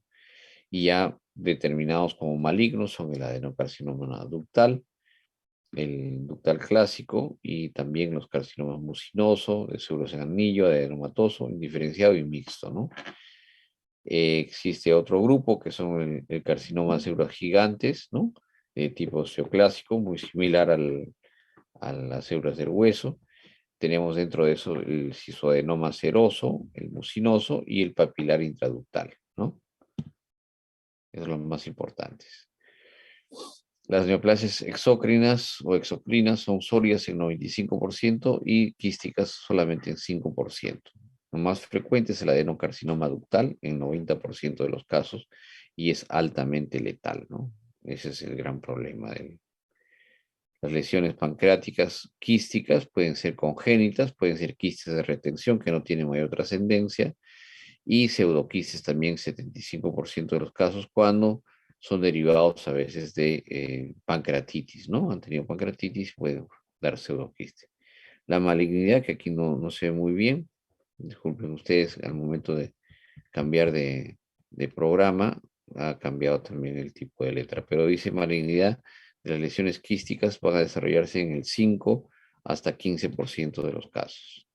Y ya determinados como malignos son el adenocarcinoma ductal, el ductal clásico y también los carcinomas mucinoso, de células en anillo, adenomatoso, indiferenciado y mixto, ¿no? Existe otro grupo que son el carcinoma de células gigantes, ¿no? De tipo osteoclásico, muy similar a las células del hueso. Tenemos dentro de eso el cistoadenoma seroso, el mucinoso y el papilar intraductal, ¿no? Esos son los más importantes. Las neoplasias exócrinas o exocrinas son sólidas en 95% y quísticas solamente en 5%. Lo más frecuente es el adenocarcinoma ductal en 90% de los casos y es altamente letal, ¿no? Ese es el gran problema. Las lesiones pancreáticas quísticas pueden ser congénitas, pueden ser quistes de retención que no tienen mayor trascendencia, y pseudoquistes también 75% de los casos cuando son derivados a veces de pancreatitis, ¿no? Han tenido pancreatitis, pueden dar pseudoquiste. La malignidad, que aquí no se ve muy bien, disculpen ustedes, al momento de cambiar de programa, ha cambiado también el tipo de letra, pero dice malignidad de las lesiones quísticas van a desarrollarse en el 5 hasta 15% de los casos.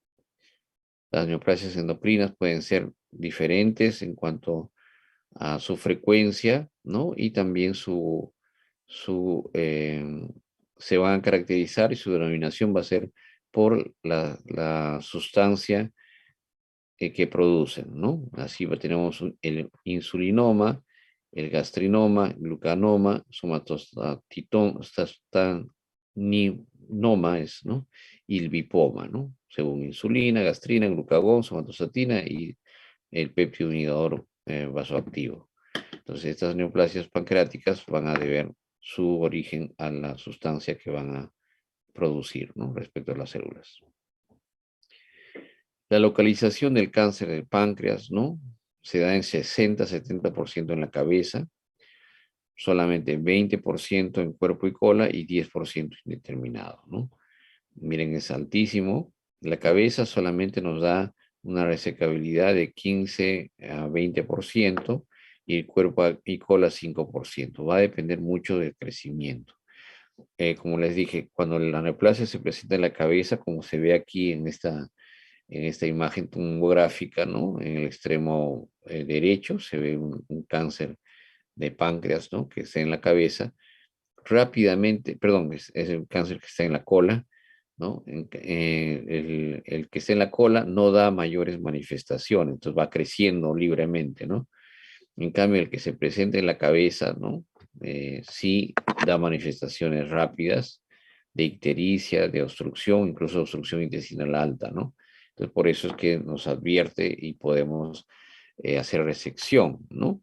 Las neoplasias endocrinas pueden ser diferentes en cuanto a su frecuencia, ¿no? Y también se van a caracterizar y su denominación va a ser por la sustancia que producen, ¿no? Así tenemos el insulinoma, el gastrinoma, el glucanoma, somatostatinoma es, ¿no? Y el bipoma, ¿no? Según insulina, gastrina, glucagón, somatostatina y el péptido inhibidor vasoactivo. Entonces, estas neoplasias pancreáticas van a deber su origen a la sustancia que van a producir, ¿no? Respecto a las células. La localización del cáncer del páncreas, ¿no? Se da en 60-70% en la cabeza, solamente 20% en cuerpo y cola y 10% indeterminado, ¿no? Miren, es altísimo. La cabeza solamente nos da una resecabilidad de 15 a 20% y el cuerpo y cola 5%. Va a depender mucho del crecimiento. Como les dije, cuando la neoplasia se presenta en la cabeza, como se ve aquí en esta imagen tomográfica, ¿no? En el extremo derecho se ve un cáncer de páncreas, ¿no? Que está en la cabeza. Rápidamente, perdón, es el cáncer que está en la cola, ¿no? El que está en la cola no da mayores manifestaciones, entonces va creciendo libremente, ¿no? En cambio, el que se presenta en la cabeza, ¿no? Sí da manifestaciones rápidas de ictericia, de obstrucción, incluso obstrucción intestinal alta, ¿no? Entonces, por eso es que nos advierte y podemos hacer resección, ¿no?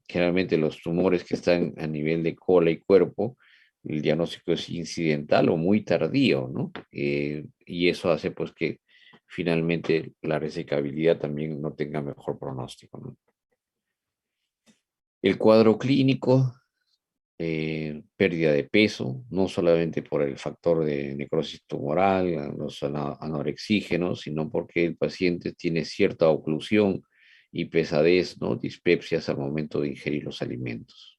Generalmente los tumores que están a nivel de cola y cuerpo, el diagnóstico es incidental o muy tardío, ¿no? Y eso hace pues que finalmente la resecabilidad también no tenga mejor pronóstico, ¿no? El cuadro clínico, pérdida de peso, no solamente por el factor de necrosis tumoral, los anorexígenos, sino porque el paciente tiene cierta oclusión y pesadez, ¿no? Dispepsias al momento de ingerir los alimentos.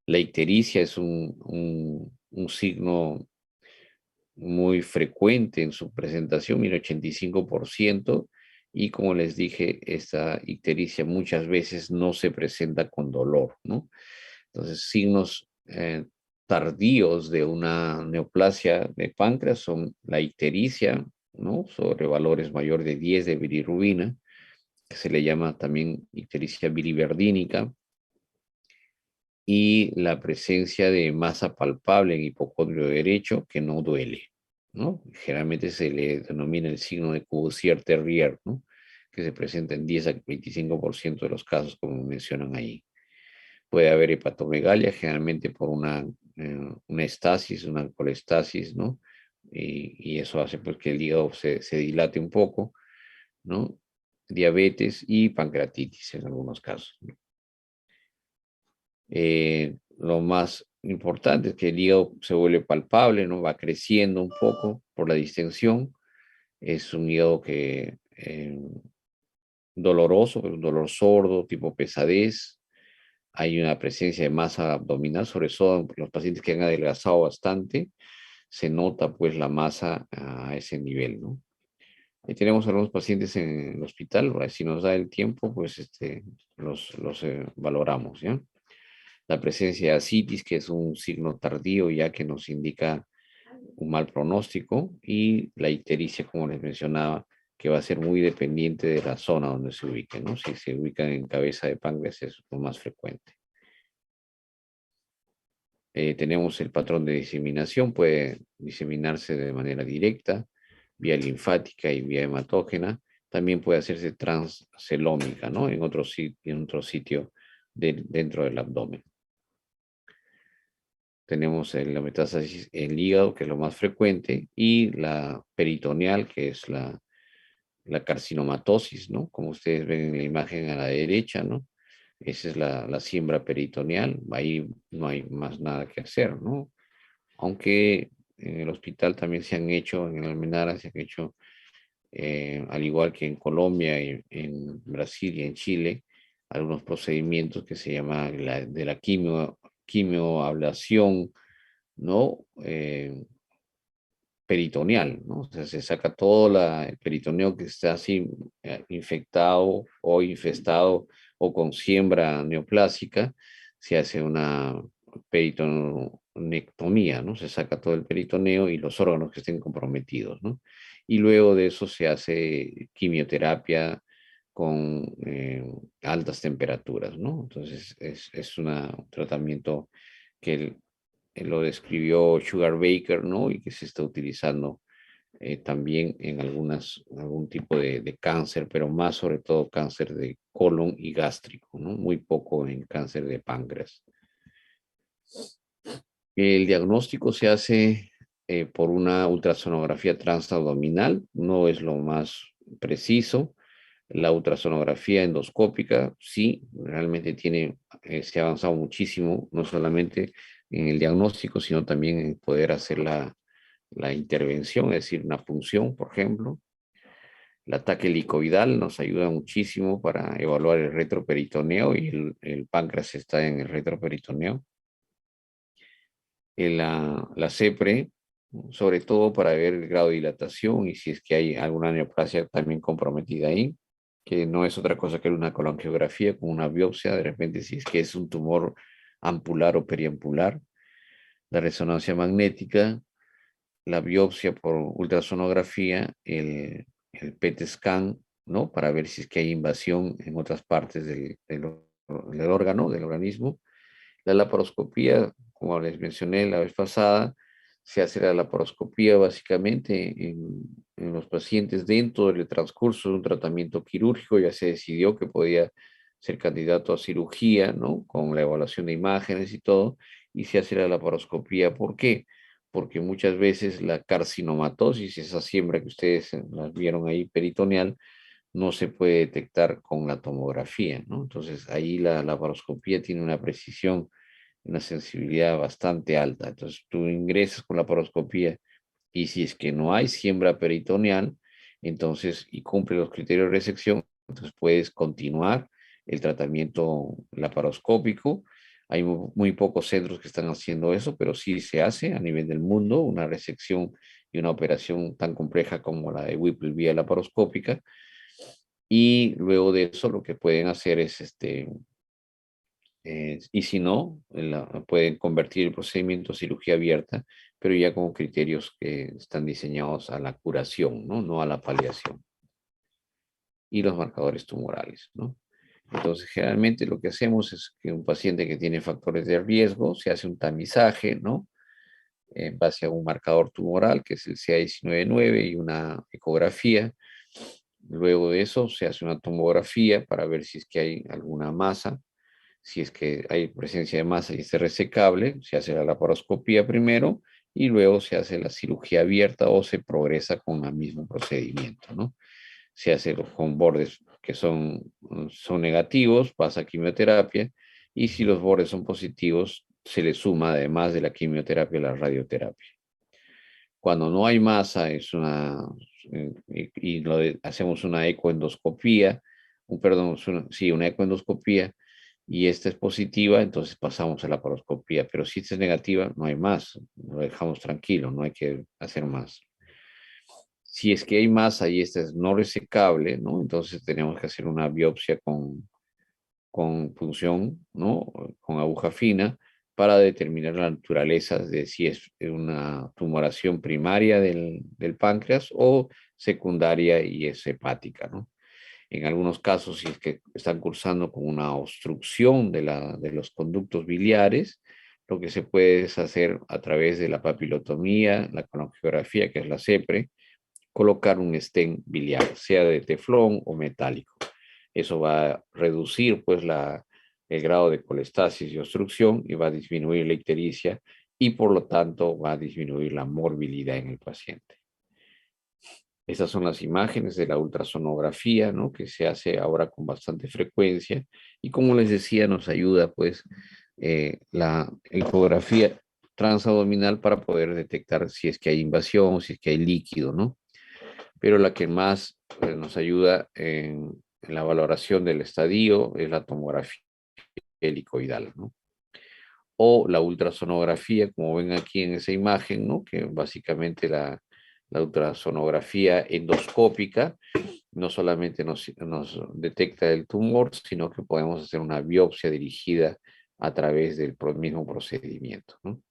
La ictericia es un signo muy frecuente en su presentación, mira, 85%, y como les dije, esta ictericia muchas veces no se presenta con dolor, ¿no? Entonces, signos tardíos de una neoplasia de páncreas son la ictericia, ¿no? Sobre valores mayor de 10 de bilirrubina, que se le llama también ictericia biliverdínica, y la presencia de masa palpable en hipocondrio derecho que no duele, ¿no? Generalmente se le denomina el signo de Courvoisier-Terrier, ¿no? Que se presenta en 10 a 25% de los casos, como mencionan ahí. Puede haber hepatomegalia, generalmente por una estasis, una colestasis, ¿no? Y eso hace pues, que el hígado se dilate un poco, ¿no? Diabetes y pancreatitis en algunos casos, ¿no? Lo más importante es que el hígado se vuelve palpable, ¿no? Va creciendo un poco por la distensión. Es un hígado que doloroso, pero un dolor sordo, tipo pesadez. Hay una presencia de masa abdominal, sobre todo en los pacientes que han adelgazado bastante, se nota pues la masa a ese nivel, ¿no? Y tenemos algunos pacientes en el hospital, si nos da el tiempo, pues los valoramos, ¿ya? La presencia de ascitis, que es un signo tardío ya que nos indica un mal pronóstico, y la ictericia, como les mencionaba, que va a ser muy dependiente de la zona donde se ubique, ¿no? Si se ubican en cabeza de páncreas es lo más frecuente. Tenemos el patrón de diseminación, puede diseminarse de manera directa, vía linfática y vía hematógena. También puede hacerse transcelómica, ¿no? En otro sitio dentro del abdomen. Tenemos la metástasis en el hígado, que es lo más frecuente, y la peritoneal, que es la carcinomatosis, ¿no? Como ustedes ven en la imagen a la derecha, ¿no? Esa es la siembra peritoneal, ahí no hay más nada que hacer, ¿no? Aunque en el hospital también se han hecho, en Almenara se han hecho, al igual que en Colombia, en Brasil y en Chile, algunos procedimientos que se llama de la quimioablación, ¿no? Peritoneal, ¿no? O sea, se saca todo el peritoneo que está así infectado o infestado o con siembra neoplásica, se hace una peritonectomía, ¿no? Se saca todo el peritoneo y los órganos que estén comprometidos, ¿no? Y luego de eso se hace quimioterapia con altas temperaturas, ¿no? Entonces es un tratamiento que lo describió Sugar Baker, ¿no? Y que se está utilizando también en algún tipo de cáncer, pero más sobre todo cáncer de colon y gástrico, ¿no? Muy poco en cáncer de páncreas. El diagnóstico se hace por una ultrasonografía transabdominal, no es lo más preciso. La ultrasonografía endoscópica, sí, realmente se ha avanzado muchísimo, no solamente en el diagnóstico, sino también en poder hacer la intervención, es decir, una punción, por ejemplo. El ataque helicoidal nos ayuda muchísimo para evaluar el retroperitoneo y el páncreas está en el retroperitoneo. La CEPRE, sobre todo para ver el grado de dilatación y si es que hay alguna neoplasia también comprometida ahí, que no es otra cosa que una colangiografía con una biopsia, de repente si es que es un tumor ampular o periampular, la resonancia magnética, la biopsia por ultrasonografía, el PET scan, ¿no? Para ver si es que hay invasión en otras partes del órgano, del organismo. La laparoscopía, como les mencioné la vez pasada, se hace la laparoscopía básicamente en los pacientes dentro del transcurso de un tratamiento quirúrgico. Ya se decidió que podía ser candidato a cirugía, ¿no? Con la evaluación de imágenes y todo, y se hace la laparoscopía. ¿Por qué? Porque muchas veces la carcinomatosis, esa siembra que ustedes las vieron ahí peritoneal, no se puede detectar con la tomografía, ¿no? Entonces ahí la laparoscopía tiene una precisión, una sensibilidad bastante alta. Entonces tú ingresas con la laparoscopía y si es que no hay siembra peritoneal, entonces, y cumple los criterios de resección, entonces puedes continuar el tratamiento laparoscópico. Hay muy pocos centros que están haciendo eso, pero sí se hace a nivel del mundo una resección y una operación tan compleja como la de Whipple vía laparoscópica. Y luego de eso lo que pueden hacer es y si no, pueden convertir el procedimiento a cirugía abierta, pero ya con criterios que están diseñados a la curación, ¿no? No a la paliación. Y los marcadores tumorales, ¿no? Entonces, generalmente lo que hacemos es que un paciente que tiene factores de riesgo se hace un tamizaje, ¿no? En base a un marcador tumoral, que es el CA19-9 y una ecografía. Luego de eso se hace una tomografía para ver si es que hay alguna masa. Si es que hay presencia de masa y es resecable, se hace la laparoscopía primero y luego se hace la cirugía abierta o se progresa con el mismo procedimiento, ¿no? Se hace con bordes que son negativos, pasa quimioterapia, y si los bordes son positivos, se le suma además de la quimioterapia la radioterapia. Cuando no hay masa hacemos una ecoendoscopía, perdón, una ecoendoscopía, y esta es positiva, entonces pasamos a la laparoscopía. Pero si esta es negativa, no hay más, lo dejamos tranquilo, no hay que hacer más. Si es que hay masa y esta es no resecable, ¿no? Entonces tenemos que hacer una biopsia con punción, ¿no? Con aguja fina, para determinar la naturaleza de si es una tumoración primaria del páncreas o secundaria y es hepática, ¿no? En algunos casos, si es que están cursando con una obstrucción de los conductos biliares, lo que se puede es hacer a través de la papilotomía, la colangiografía, que es la CEPRE, colocar un stent biliar, sea de teflón o metálico. Eso va a reducir pues el grado de colestasis y obstrucción y va a disminuir la ictericia y por lo tanto va a disminuir la morbilidad en el paciente. Estas son las imágenes de la ultrasonografía, ¿no? Que se hace ahora con bastante frecuencia y como les decía nos ayuda pues la ecografía transabdominal para poder detectar si es que hay invasión, si es que hay líquido, ¿no? Pero la que más nos ayuda en la valoración del estadio es la tomografía helicoidal, ¿no? O la ultrasonografía, como ven aquí en esa imagen, ¿no? Que básicamente la ultrasonografía endoscópica no solamente nos detecta el tumor, sino que podemos hacer una biopsia dirigida a través del mismo procedimiento, ¿no?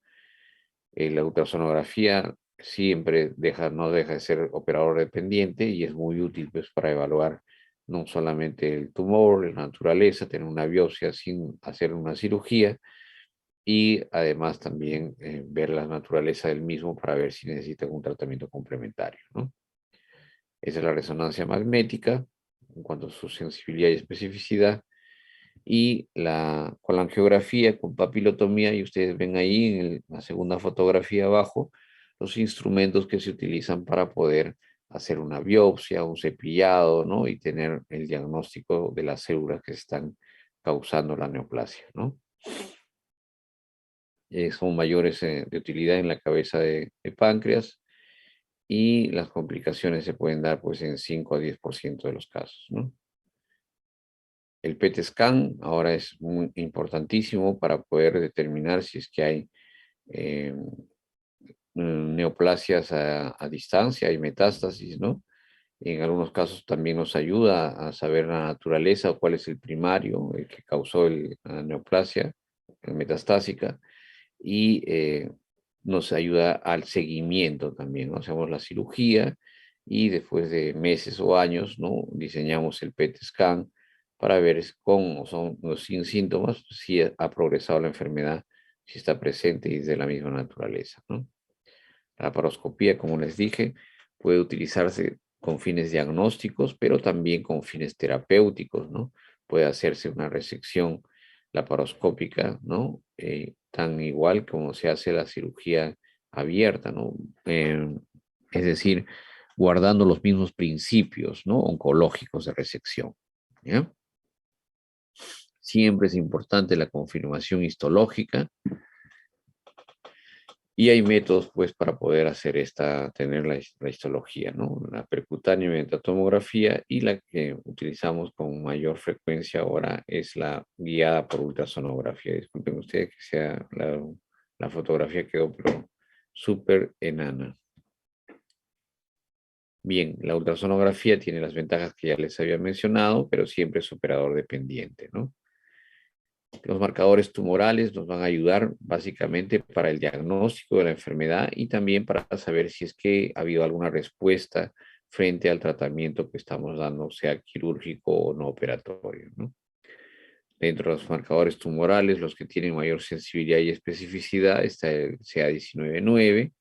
La ultrasonografía siempre no deja de ser operador dependiente y es muy útil pues, para evaluar no solamente el tumor, la naturaleza, tener una biopsia sin hacer una cirugía y además también ver la naturaleza del mismo para ver si necesitan un tratamiento complementario, ¿no? Esa es la resonancia magnética en cuanto a su sensibilidad y especificidad. Y la colangiografía con papilotomía, y ustedes ven ahí en la segunda fotografía abajo, los instrumentos que se utilizan para poder hacer una biopsia, un cepillado, ¿no? Y tener el diagnóstico de las células que están causando la neoplasia, ¿no? Son mayores de utilidad en la cabeza de páncreas y las complicaciones se pueden dar pues en 5 a 10% de los casos, ¿no? El PET scan ahora es muy importantísimo para poder determinar si es que hay eh, neoplasias a distancia, hay metástasis, ¿no? En algunos casos también nos ayuda a saber la naturaleza o cuál es el primario, el que causó la neoplasia metastásica, y nos ayuda al seguimiento también, ¿no? Hacemos la cirugía y después de meses o años, ¿no? Diseñamos el PET scan para ver con o son los sin síntomas, si ha progresado la enfermedad, si está presente y es de la misma naturaleza, ¿no? La laparoscopía, como les dije, puede utilizarse con fines diagnósticos, pero también con fines terapéuticos, ¿no? Puede hacerse una resección laparoscópica, ¿no? Tan igual como se hace la cirugía abierta, ¿no? Es decir, guardando los mismos principios, ¿no? Oncológicos de resección, ¿ya? Siempre es importante la confirmación histológica. Y hay métodos, pues, para poder hacer tener la histología, ¿no? La percutánea mediante tomografía, y la que utilizamos con mayor frecuencia ahora es la guiada por ultrasonografía. Disculpen ustedes que sea la fotografía quedó pero súper enana. Bien, la ultrasonografía tiene las ventajas que ya les había mencionado, pero siempre es operador dependiente, ¿no? Los marcadores tumorales nos van a ayudar básicamente para el diagnóstico de la enfermedad y también para saber si es que ha habido alguna respuesta frente al tratamiento que estamos dando, sea quirúrgico o no operatorio, ¿no? Dentro de los marcadores tumorales, los que tienen mayor sensibilidad y especificidad, está el CA19-9,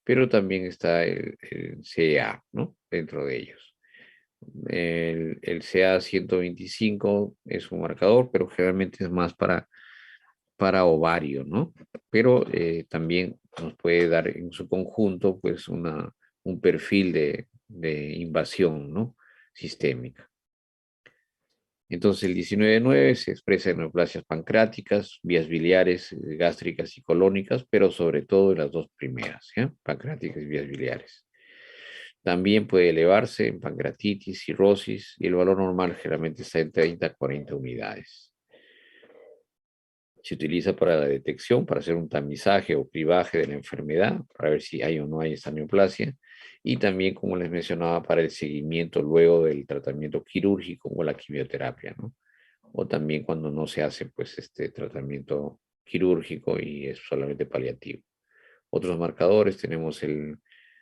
pero también está el CA, ¿no? Dentro de ellos. El CA125 es un marcador, pero generalmente es más para ovario, ¿no? Pero también nos puede dar en su conjunto, pues, un perfil de invasión, ¿no? Sistémica. Entonces, el 19-9 se expresa en neoplasias pancreáticas, vías biliares, gástricas y colónicas, pero sobre todo en las dos primeras, ¿ya? Pancreáticas y vías biliares. También puede elevarse en pancreatitis, cirrosis, y el valor normal generalmente está en 30 a 40 unidades. Se utiliza para la detección, para hacer un tamizaje o cribaje de la enfermedad, para ver si hay o no hay esta neoplasia, y también, como les mencionaba, para el seguimiento luego del tratamiento quirúrgico o la quimioterapia, ¿no? O también cuando no se hace, pues, este tratamiento quirúrgico y es solamente paliativo. Otros marcadores tenemos el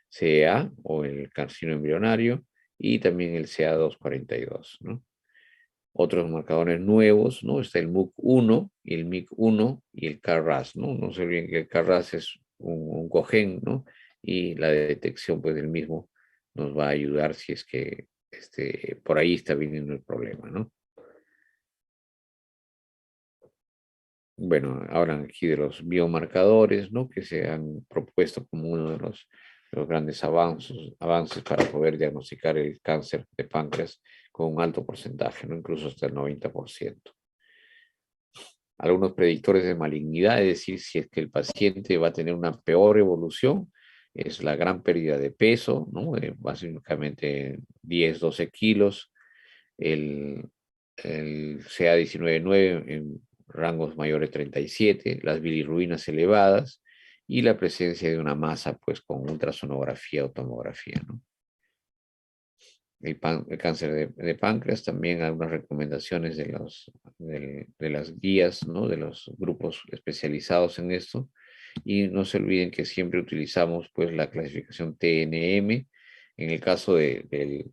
CEA o el carcinoma embrionario y también el CA242, ¿no? Otros marcadores nuevos, ¿no? Está el MUC1 y el MIC1 y el CARRAS, ¿no? No se olviden que el CARRAS es un cogen, ¿no? Y la detección, pues, del mismo nos va a ayudar si es que por ahí está viniendo el problema, ¿no? Bueno, hablan aquí de los biomarcadores, ¿no? Que se han propuesto como uno de los grandes avances para poder diagnosticar el cáncer de páncreas con un alto porcentaje, ¿no? Incluso hasta el 90%. Algunos predictores de malignidad, es decir, si es que el paciente va a tener una peor evolución, es la gran pérdida de peso, ¿no? Básicamente 10, 12 kilos, el CA19-9 en rangos mayores de 37, las bilirrubinas elevadas y la presencia de una masa, pues, con ultrasonografía o tomografía, ¿no? El cáncer de páncreas, también algunas recomendaciones de las guías, ¿no? De los grupos especializados en esto. Y no se olviden que siempre utilizamos, pues, la clasificación TNM. En el caso del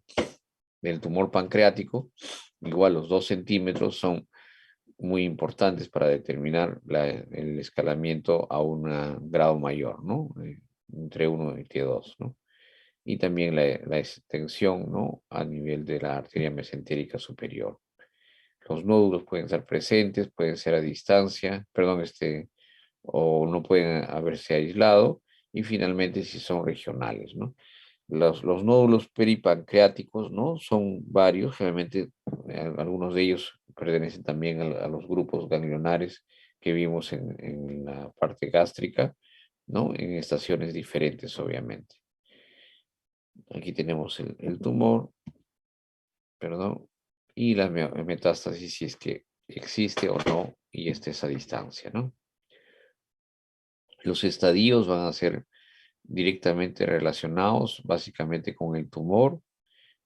tumor pancreático, igual los 2 centímetros son muy importantes para determinar el escalamiento a un grado mayor, ¿no? Entre 1 y T2, ¿no? Y también la extensión, ¿no? A nivel de la arteria mesentérica superior. Los nódulos pueden estar presentes, pueden ser a distancia, perdón, o no pueden haberse aislado, y finalmente si son regionales, ¿no? Los nódulos peripancreáticos, ¿no? Son varios, generalmente algunos de ellos pertenecen también a los grupos ganglionares que vimos en la parte gástrica, ¿no? En estaciones diferentes, obviamente. Aquí tenemos el tumor, perdón, y la metástasis si es que existe o no, y esta es a distancia, ¿no? Los estadios van a ser directamente relacionados básicamente con el tumor,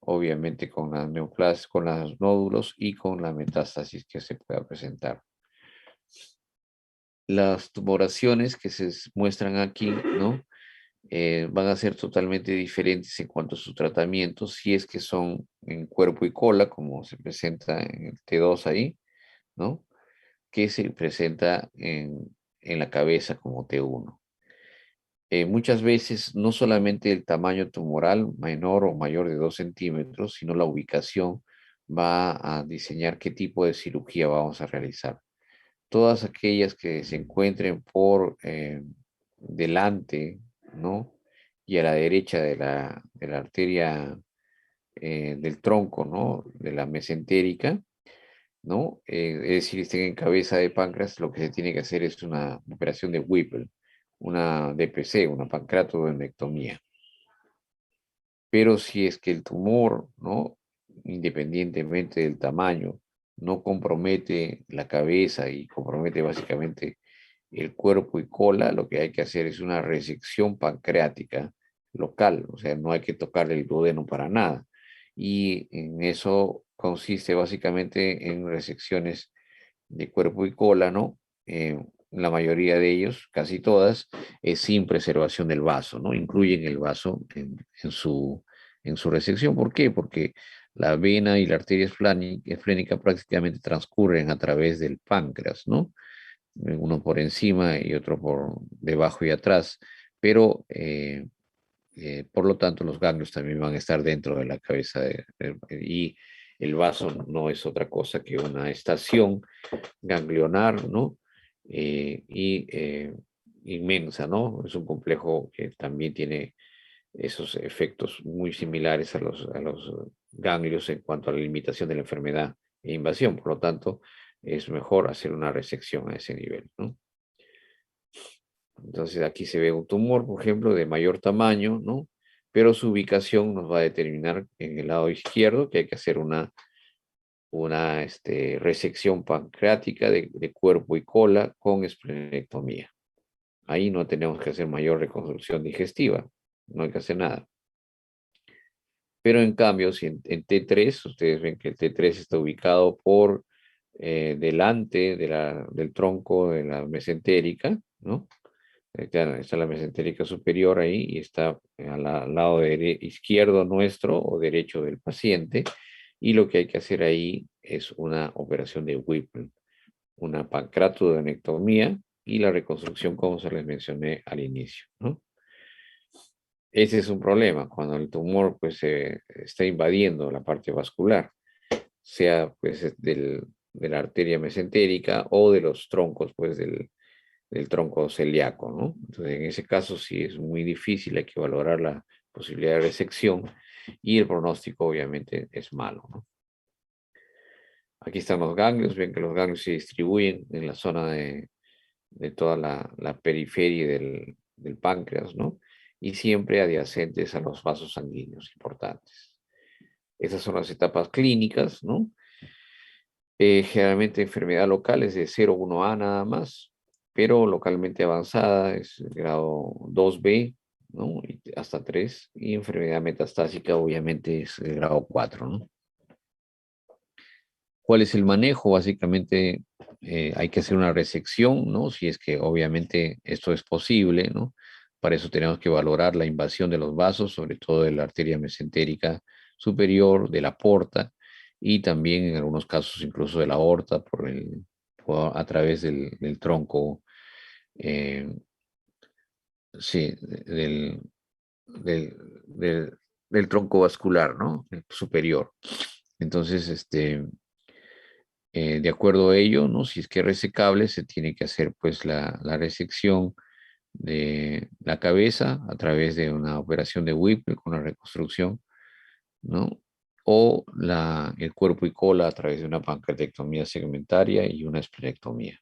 obviamente con las neoplasias, con los nódulos y con la metástasis que se pueda presentar. Las tumoraciones que se muestran aquí, ¿no? Van a ser totalmente diferentes en cuanto a su tratamiento, si es que son en cuerpo y cola, como se presenta en el T2 ahí, ¿no? Que se presenta en la cabeza como T1. Muchas veces no solamente el tamaño tumoral menor o mayor de 2 centímetros, sino la ubicación va a diseñar qué tipo de cirugía vamos a realizar. Todas aquellas que se encuentren por delante, ¿no? Y a la derecha de la arteria del tronco, ¿no? De la mesentérica, ¿no? Es decir, estén en cabeza de páncreas, lo que se tiene que hacer es una operación de Whipple, una DPC, una pancreatodenectomía. Pero si es que el tumor, ¿no? Independientemente del tamaño, no compromete la cabeza y compromete básicamente el cuerpo y cola, lo que hay que hacer es una resección pancreática local, o sea, no hay que tocar el duodeno para nada. Y en eso consiste básicamente en resecciones de cuerpo y cola, ¿no? La mayoría de ellos, casi todas, es sin preservación del vaso, ¿no? Incluyen el vaso en su resección. ¿Por qué? Porque la vena y la arteria esflénica prácticamente transcurren a través del páncreas, ¿no? Uno por encima y otro por debajo y atrás, pero por lo tanto los ganglios también van a estar dentro de la cabeza y el vaso no es otra cosa que una estación ganglionar, ¿no? Inmensa, ¿no? Es un complejo que también tiene esos efectos muy similares a los ganglios en cuanto a la limitación de la enfermedad e invasión. Por lo tanto, es mejor hacer una resección a ese nivel, ¿no? Entonces aquí se ve un tumor, por ejemplo, de mayor tamaño, ¿no? Pero su ubicación nos va a determinar en el lado izquierdo que hay que hacer una resección pancreática de cuerpo y cola con esplenectomía. Ahí no tenemos que hacer mayor reconstrucción digestiva, no hay que hacer nada. Pero en cambio, si en T3, ustedes ven que el T3 está ubicado por delante del tronco de la mesentérica, ¿no? Claro, está la mesentérica superior ahí y está al lado izquierdo nuestro o derecho del paciente. Y lo que hay que hacer ahí es una operación de Whipple, una pancreatodenectomía y la reconstrucción, como se les mencioné al inicio, ¿no? Ese es un problema cuando el tumor pues está invadiendo la parte vascular, sea pues de la arteria mesentérica o de los troncos pues del tronco celíaco, ¿no? Entonces, en ese caso sí es muy difícil, hay que valorar la posibilidad de resección y el pronóstico obviamente es malo, ¿no? Aquí están los ganglios, ven que los ganglios se distribuyen en la zona de toda la periferia del páncreas, ¿no? Y siempre adyacentes a los vasos sanguíneos importantes. Esas son las etapas clínicas, ¿no? Generalmente enfermedad local es de 0,1A nada más, pero localmente avanzada es grado 2B, ¿no? Y hasta 3, y enfermedad metastásica obviamente es el grado 4, ¿no? ¿Cuál es el manejo? Básicamente hay que hacer una resección, ¿no? Si es que obviamente esto es posible, ¿no? Para eso tenemos que valorar la invasión de los vasos, sobre todo de la arteria mesentérica superior, de la porta y también en algunos casos incluso de la aorta por a través del tronco, sí, del, del tronco vascular, ¿no? El superior. Entonces, de acuerdo a ello, ¿no? Si es que es resecable, se tiene que hacer pues la resección de la cabeza a través de una operación de Whipple con la reconstrucción, ¿no? O el cuerpo y cola a través de una pancreatectomía segmentaria y una esplenectomía.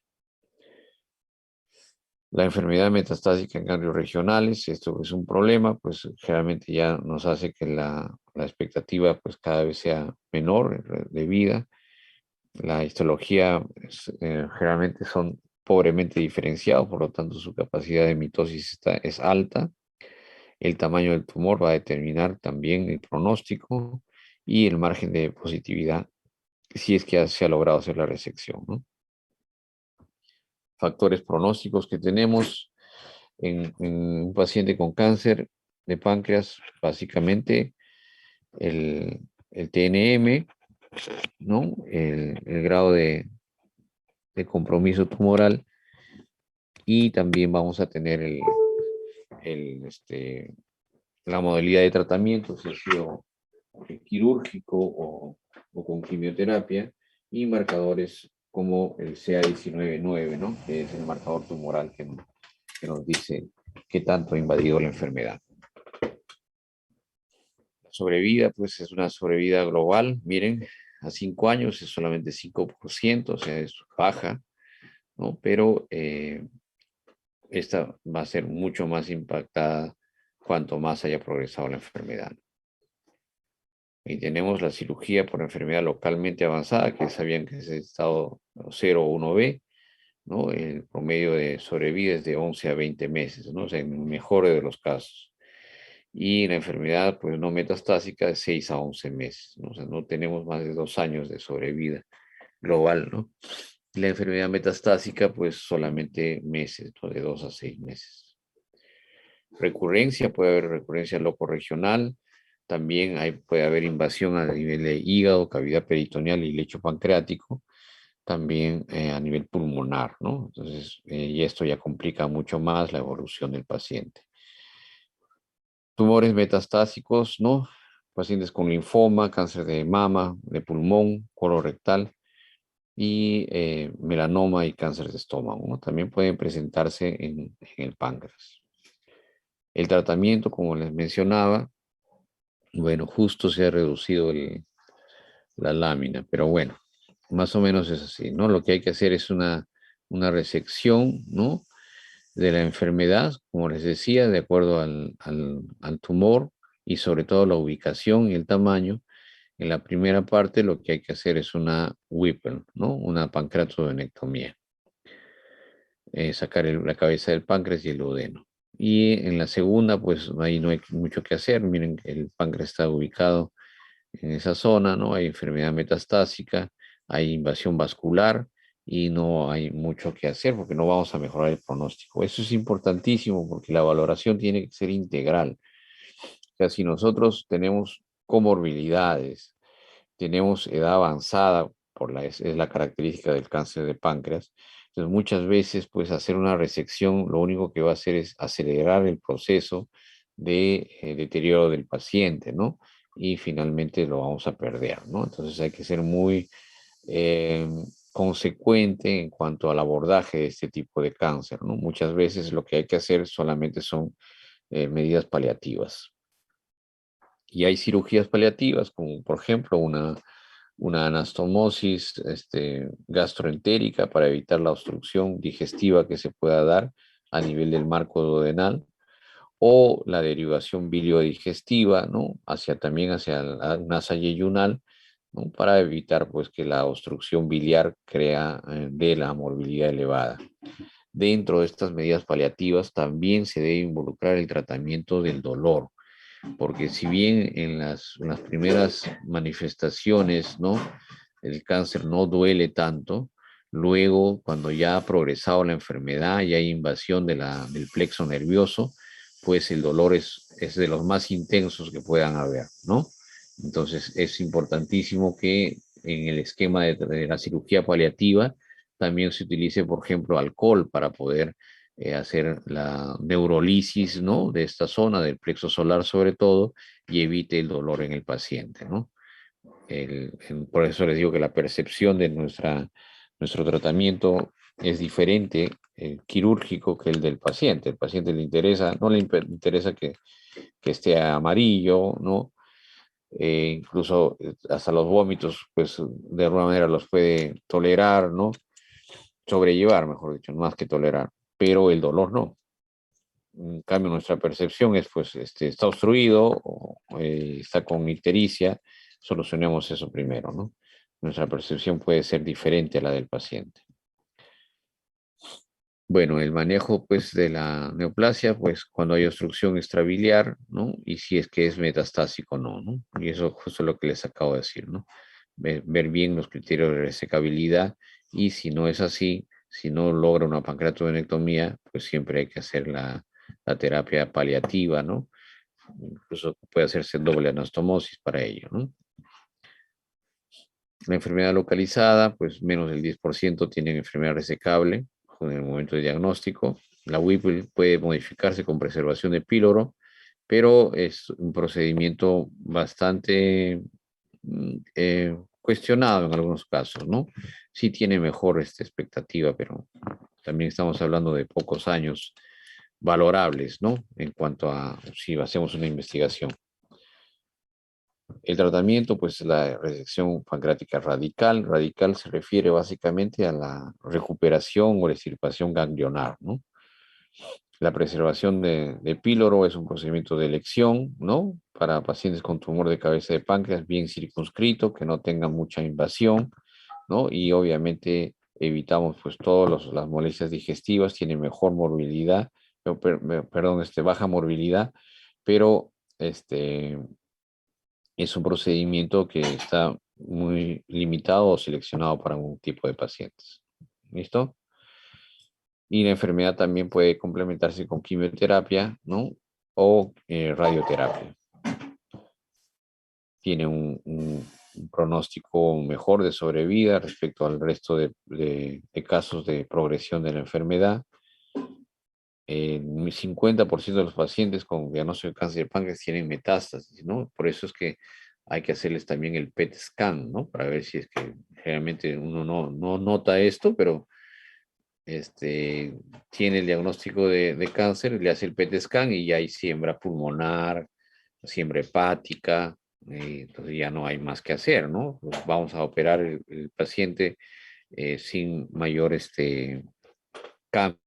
La enfermedad metastásica en ganglios regionales, esto es un problema, pues generalmente ya nos hace que la expectativa pues cada vez sea menor de vida. La histología generalmente son pobremente diferenciados, por lo tanto su capacidad de mitosis es alta. El tamaño del tumor va a determinar también el pronóstico y el margen de positividad si es que se ha logrado hacer la resección, ¿no? Factores pronósticos que tenemos en un paciente con cáncer de páncreas, básicamente el TNM, ¿no? El grado de compromiso tumoral, y también vamos a tener la modalidad de tratamiento, si ha sido quirúrgico o con quimioterapia, y marcadores como el CA19-9, ¿no? Que es el marcador tumoral que nos dice qué tanto ha invadido la enfermedad. La sobrevida, pues es una sobrevida global. Miren, a 5 años es solamente 5%, o sea, es baja, ¿no? Pero esta va a ser mucho más impactada cuanto más haya progresado la enfermedad. Y tenemos la cirugía por enfermedad localmente avanzada, que sabían que es el estado 0 o 1B, ¿no? El promedio de sobrevida es de 11 a 20 meses, ¿no? O sea, en el mejor de los casos. Y la enfermedad, pues no metastásica, de 6 a 11 meses, ¿no? O sea, no tenemos más de 2 años de sobrevida global, ¿no? La enfermedad metastásica, pues solamente meses, ¿no? De 2 a 6 meses. Recurrencia, puede haber recurrencia locorregional. También puede haber invasión a nivel de hígado, cavidad peritoneal y lecho pancreático. También a nivel pulmonar, ¿no? Entonces, y esto ya complica mucho más la evolución del paciente. Tumores metastásicos, ¿no? Pacientes con linfoma, cáncer de mama, de pulmón, colorectal y melanoma y cáncer de estómago, ¿no? También pueden presentarse en el páncreas. El tratamiento, como les mencionaba, bueno, justo se ha reducido la lámina, pero bueno, más o menos es así, ¿no? Lo que hay que hacer es una resección, ¿no? De la enfermedad, como les decía, de acuerdo al tumor y sobre todo la ubicación y el tamaño. En la primera parte lo que hay que hacer es una Whipple, ¿no? Una pancreatovenectomía. Sacar la cabeza del páncreas y el duodeno. Y en la segunda, pues ahí no hay mucho que hacer. Miren, el páncreas está ubicado en esa zona, ¿no? Hay enfermedad metastásica, hay invasión vascular y no hay mucho que hacer porque no vamos a mejorar el pronóstico. Eso es importantísimo porque la valoración tiene que ser integral. O sea, si nosotros tenemos comorbilidades, tenemos edad avanzada, es la característica del cáncer de páncreas, entonces muchas veces pues hacer una resección lo único que va a hacer es acelerar el proceso de deterioro del paciente, ¿no? Y finalmente lo vamos a perder, ¿no? Entonces hay que ser muy eh, consecuente en cuanto al abordaje de este tipo de cáncer, ¿no? Muchas veces lo que hay que hacer solamente son medidas paliativas. Y hay cirugías paliativas, como por ejemplo una anastomosis gastroentérica para evitar la obstrucción digestiva que se pueda dar a nivel del marco duodenal, o la derivación biliodigestiva, ¿no? También hacia la nasa yeyunal, ¿no? Para evitar pues que la obstrucción biliar crea de la morbilidad elevada. Dentro de estas medidas paliativas también se debe involucrar el tratamiento del dolor, porque si bien en las primeras manifestaciones, ¿no? El cáncer no duele tanto, luego cuando ya ha progresado la enfermedad y hay invasión del plexo nervioso, pues el dolor es de los más intensos que puedan haber, ¿no? Entonces es importantísimo que en el esquema de la cirugía paliativa también se utilice, por ejemplo, alcohol para poder hacer la neurolisis, ¿no? De esta zona, del plexo solar sobre todo, y evite el dolor en el paciente, ¿no? Por eso les digo que la percepción de nuestro tratamiento es diferente, quirúrgico, que el del paciente. El paciente le interesa, no le interesa que esté amarillo, ¿no? Incluso hasta los vómitos, pues de alguna manera los puede tolerar, ¿no? Sobrellevar, mejor dicho, más que tolerar, pero el dolor no. En cambio, nuestra percepción es, pues, está obstruido, o, está con ictericia, solucionemos eso primero, ¿no? Nuestra percepción puede ser diferente a la del paciente. Bueno, el manejo, pues, de la neoplasia, pues, cuando hay obstrucción extrabiliar, ¿no? Y si es que es metastásico o no, ¿no? Y eso justo es lo que les acabo de decir, ¿no? Ver bien los criterios de resecabilidad, y si no es así, si no logra una pancreatovenectomía, pues siempre hay que hacer la terapia paliativa, ¿no? Incluso puede hacerse doble anastomosis para ello, ¿no? La enfermedad localizada, pues menos del 10% tienen enfermedad resecable en el momento de diagnóstico. La Whipple puede modificarse con preservación de píloro, pero es un procedimiento bastante cuestionado en algunos casos, ¿no? Sí tiene mejor expectativa, pero también estamos hablando de pocos años valorables, ¿no? En cuanto a si hacemos una investigación. El tratamiento, pues la resección pancreática radical. Radical se refiere básicamente a la recuperación o la extirpación ganglionar, ¿no? La preservación de píloro es un procedimiento de elección, ¿no? Para pacientes con tumor de cabeza de páncreas bien circunscrito, que no tengan mucha invasión, ¿no? Y obviamente evitamos pues todas las molestias digestivas, tienen mejor morbilidad, perdón, baja morbilidad, pero es un procedimiento que está muy limitado o seleccionado para un tipo de pacientes. ¿Listo? Y la enfermedad también puede complementarse con quimioterapia, ¿no? O radioterapia. Tiene un pronóstico mejor de sobrevida respecto al resto de casos de progresión de la enfermedad. El 50% de los pacientes con diagnóstico de cáncer de páncreas tienen metástasis, ¿no? Por eso es que hay que hacerles también el PET scan, ¿no? Para ver si es que realmente uno no nota esto, pero tiene el diagnóstico de cáncer, le hace el PET scan y ya hay siembra pulmonar, siembra hepática, entonces ya no hay más que hacer, ¿no? Pues vamos a operar el paciente sin mayor cambio.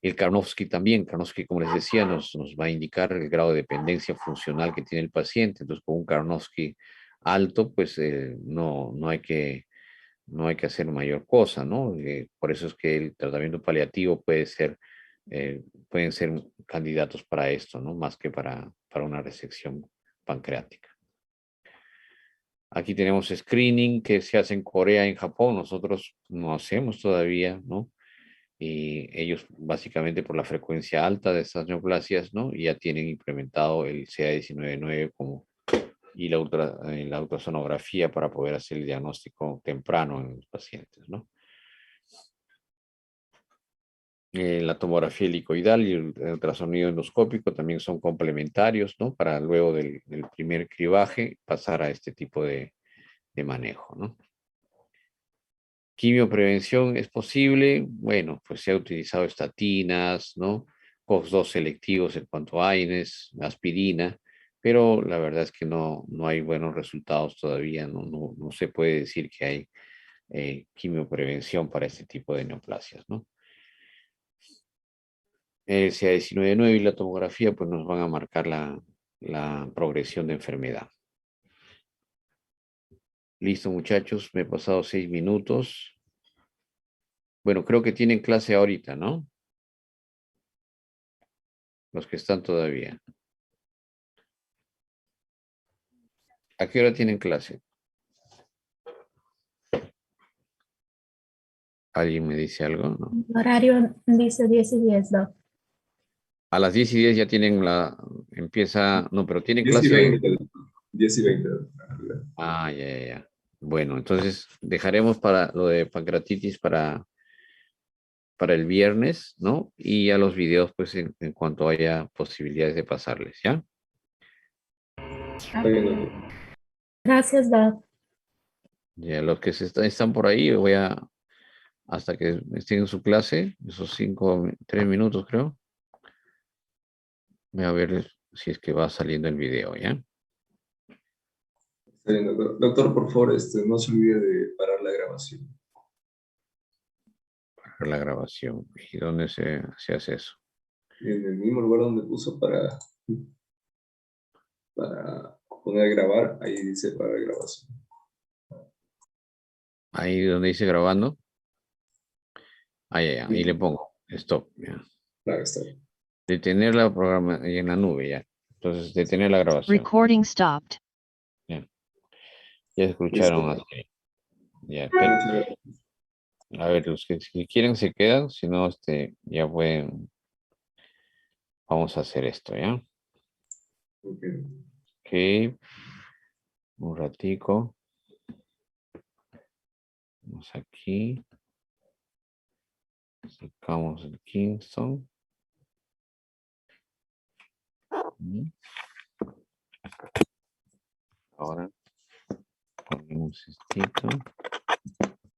El Karnofsky también, Karnofsky, como les decía, nos va a indicar el grado de dependencia funcional que tiene el paciente. Entonces, con un Karnofsky alto, pues no hay que hacer mayor cosa, ¿no? Por eso es que el tratamiento paliativo pueden ser candidatos para esto, ¿no? Más que para una resección pancreática. Aquí tenemos screening que se hace en Corea, en Japón. Nosotros no hacemos todavía, ¿no? Y ellos básicamente por la frecuencia alta de estas neoplasias, ¿no? Ya tienen implementado el CA19-9 y la ultrasonografía para poder hacer el diagnóstico temprano en los pacientes, ¿no? La tomografía helicoidal y el ultrasonido endoscópico también son complementarios, ¿no? Para luego del primer cribaje pasar a este tipo de manejo, ¿no? Quimioprevención es posible, bueno, pues se ha utilizado estatinas, ¿no? COX-2 selectivos en cuanto a AINES, aspirina, pero la verdad es que no hay buenos resultados todavía, no se puede decir que hay quimioprevención para este tipo de neoplasias, ¿no? El CA19-9 y la tomografía pues nos van a marcar la progresión de enfermedad. Listo, muchachos, me he pasado 6 minutos. Bueno, creo que tienen clase ahorita, ¿no? Los que están todavía. ¿A qué hora tienen clase? ¿Alguien me dice algo? ¿No? El horario dice 10 y 10, Doc. A las 10:10 ya tienen empieza, no, pero tienen 10 y clase. 20. 10 y 20. Ah, ya. Bueno, entonces dejaremos para lo de pancreatitis para el viernes, ¿no? Y a los videos, pues en cuanto haya posibilidades de pasarles, ¿ya? Está bien, doctor. Gracias, Doc. Ya los que están por ahí, voy a, hasta que estén en su clase, esos 3 minutos creo, voy a ver si es que va saliendo el video, ¿ya? Está bien, doctor. Doctor, por favor, no se olvide de parar la grabación. Para la grabación. ¿Y dónde se hace eso? En el mismo lugar donde puso para poner a grabar, ahí dice parar grabación. Ahí donde dice grabando. Ahí le pongo stop. Ya. Claro, está bien. Detener la programa y en la nube, ya. Entonces, detener la grabación. Recording stopped. Ya, ya escucharon Listo. así. Ya, Muchas gracias. a ver, los que si quieren se quedan, si no, ya pueden. Vamos a hacer esto, ¿ya? Ok. Ok. Un ratico. Vamos aquí. Sacamos el Kingston. Ahora ponemos esto.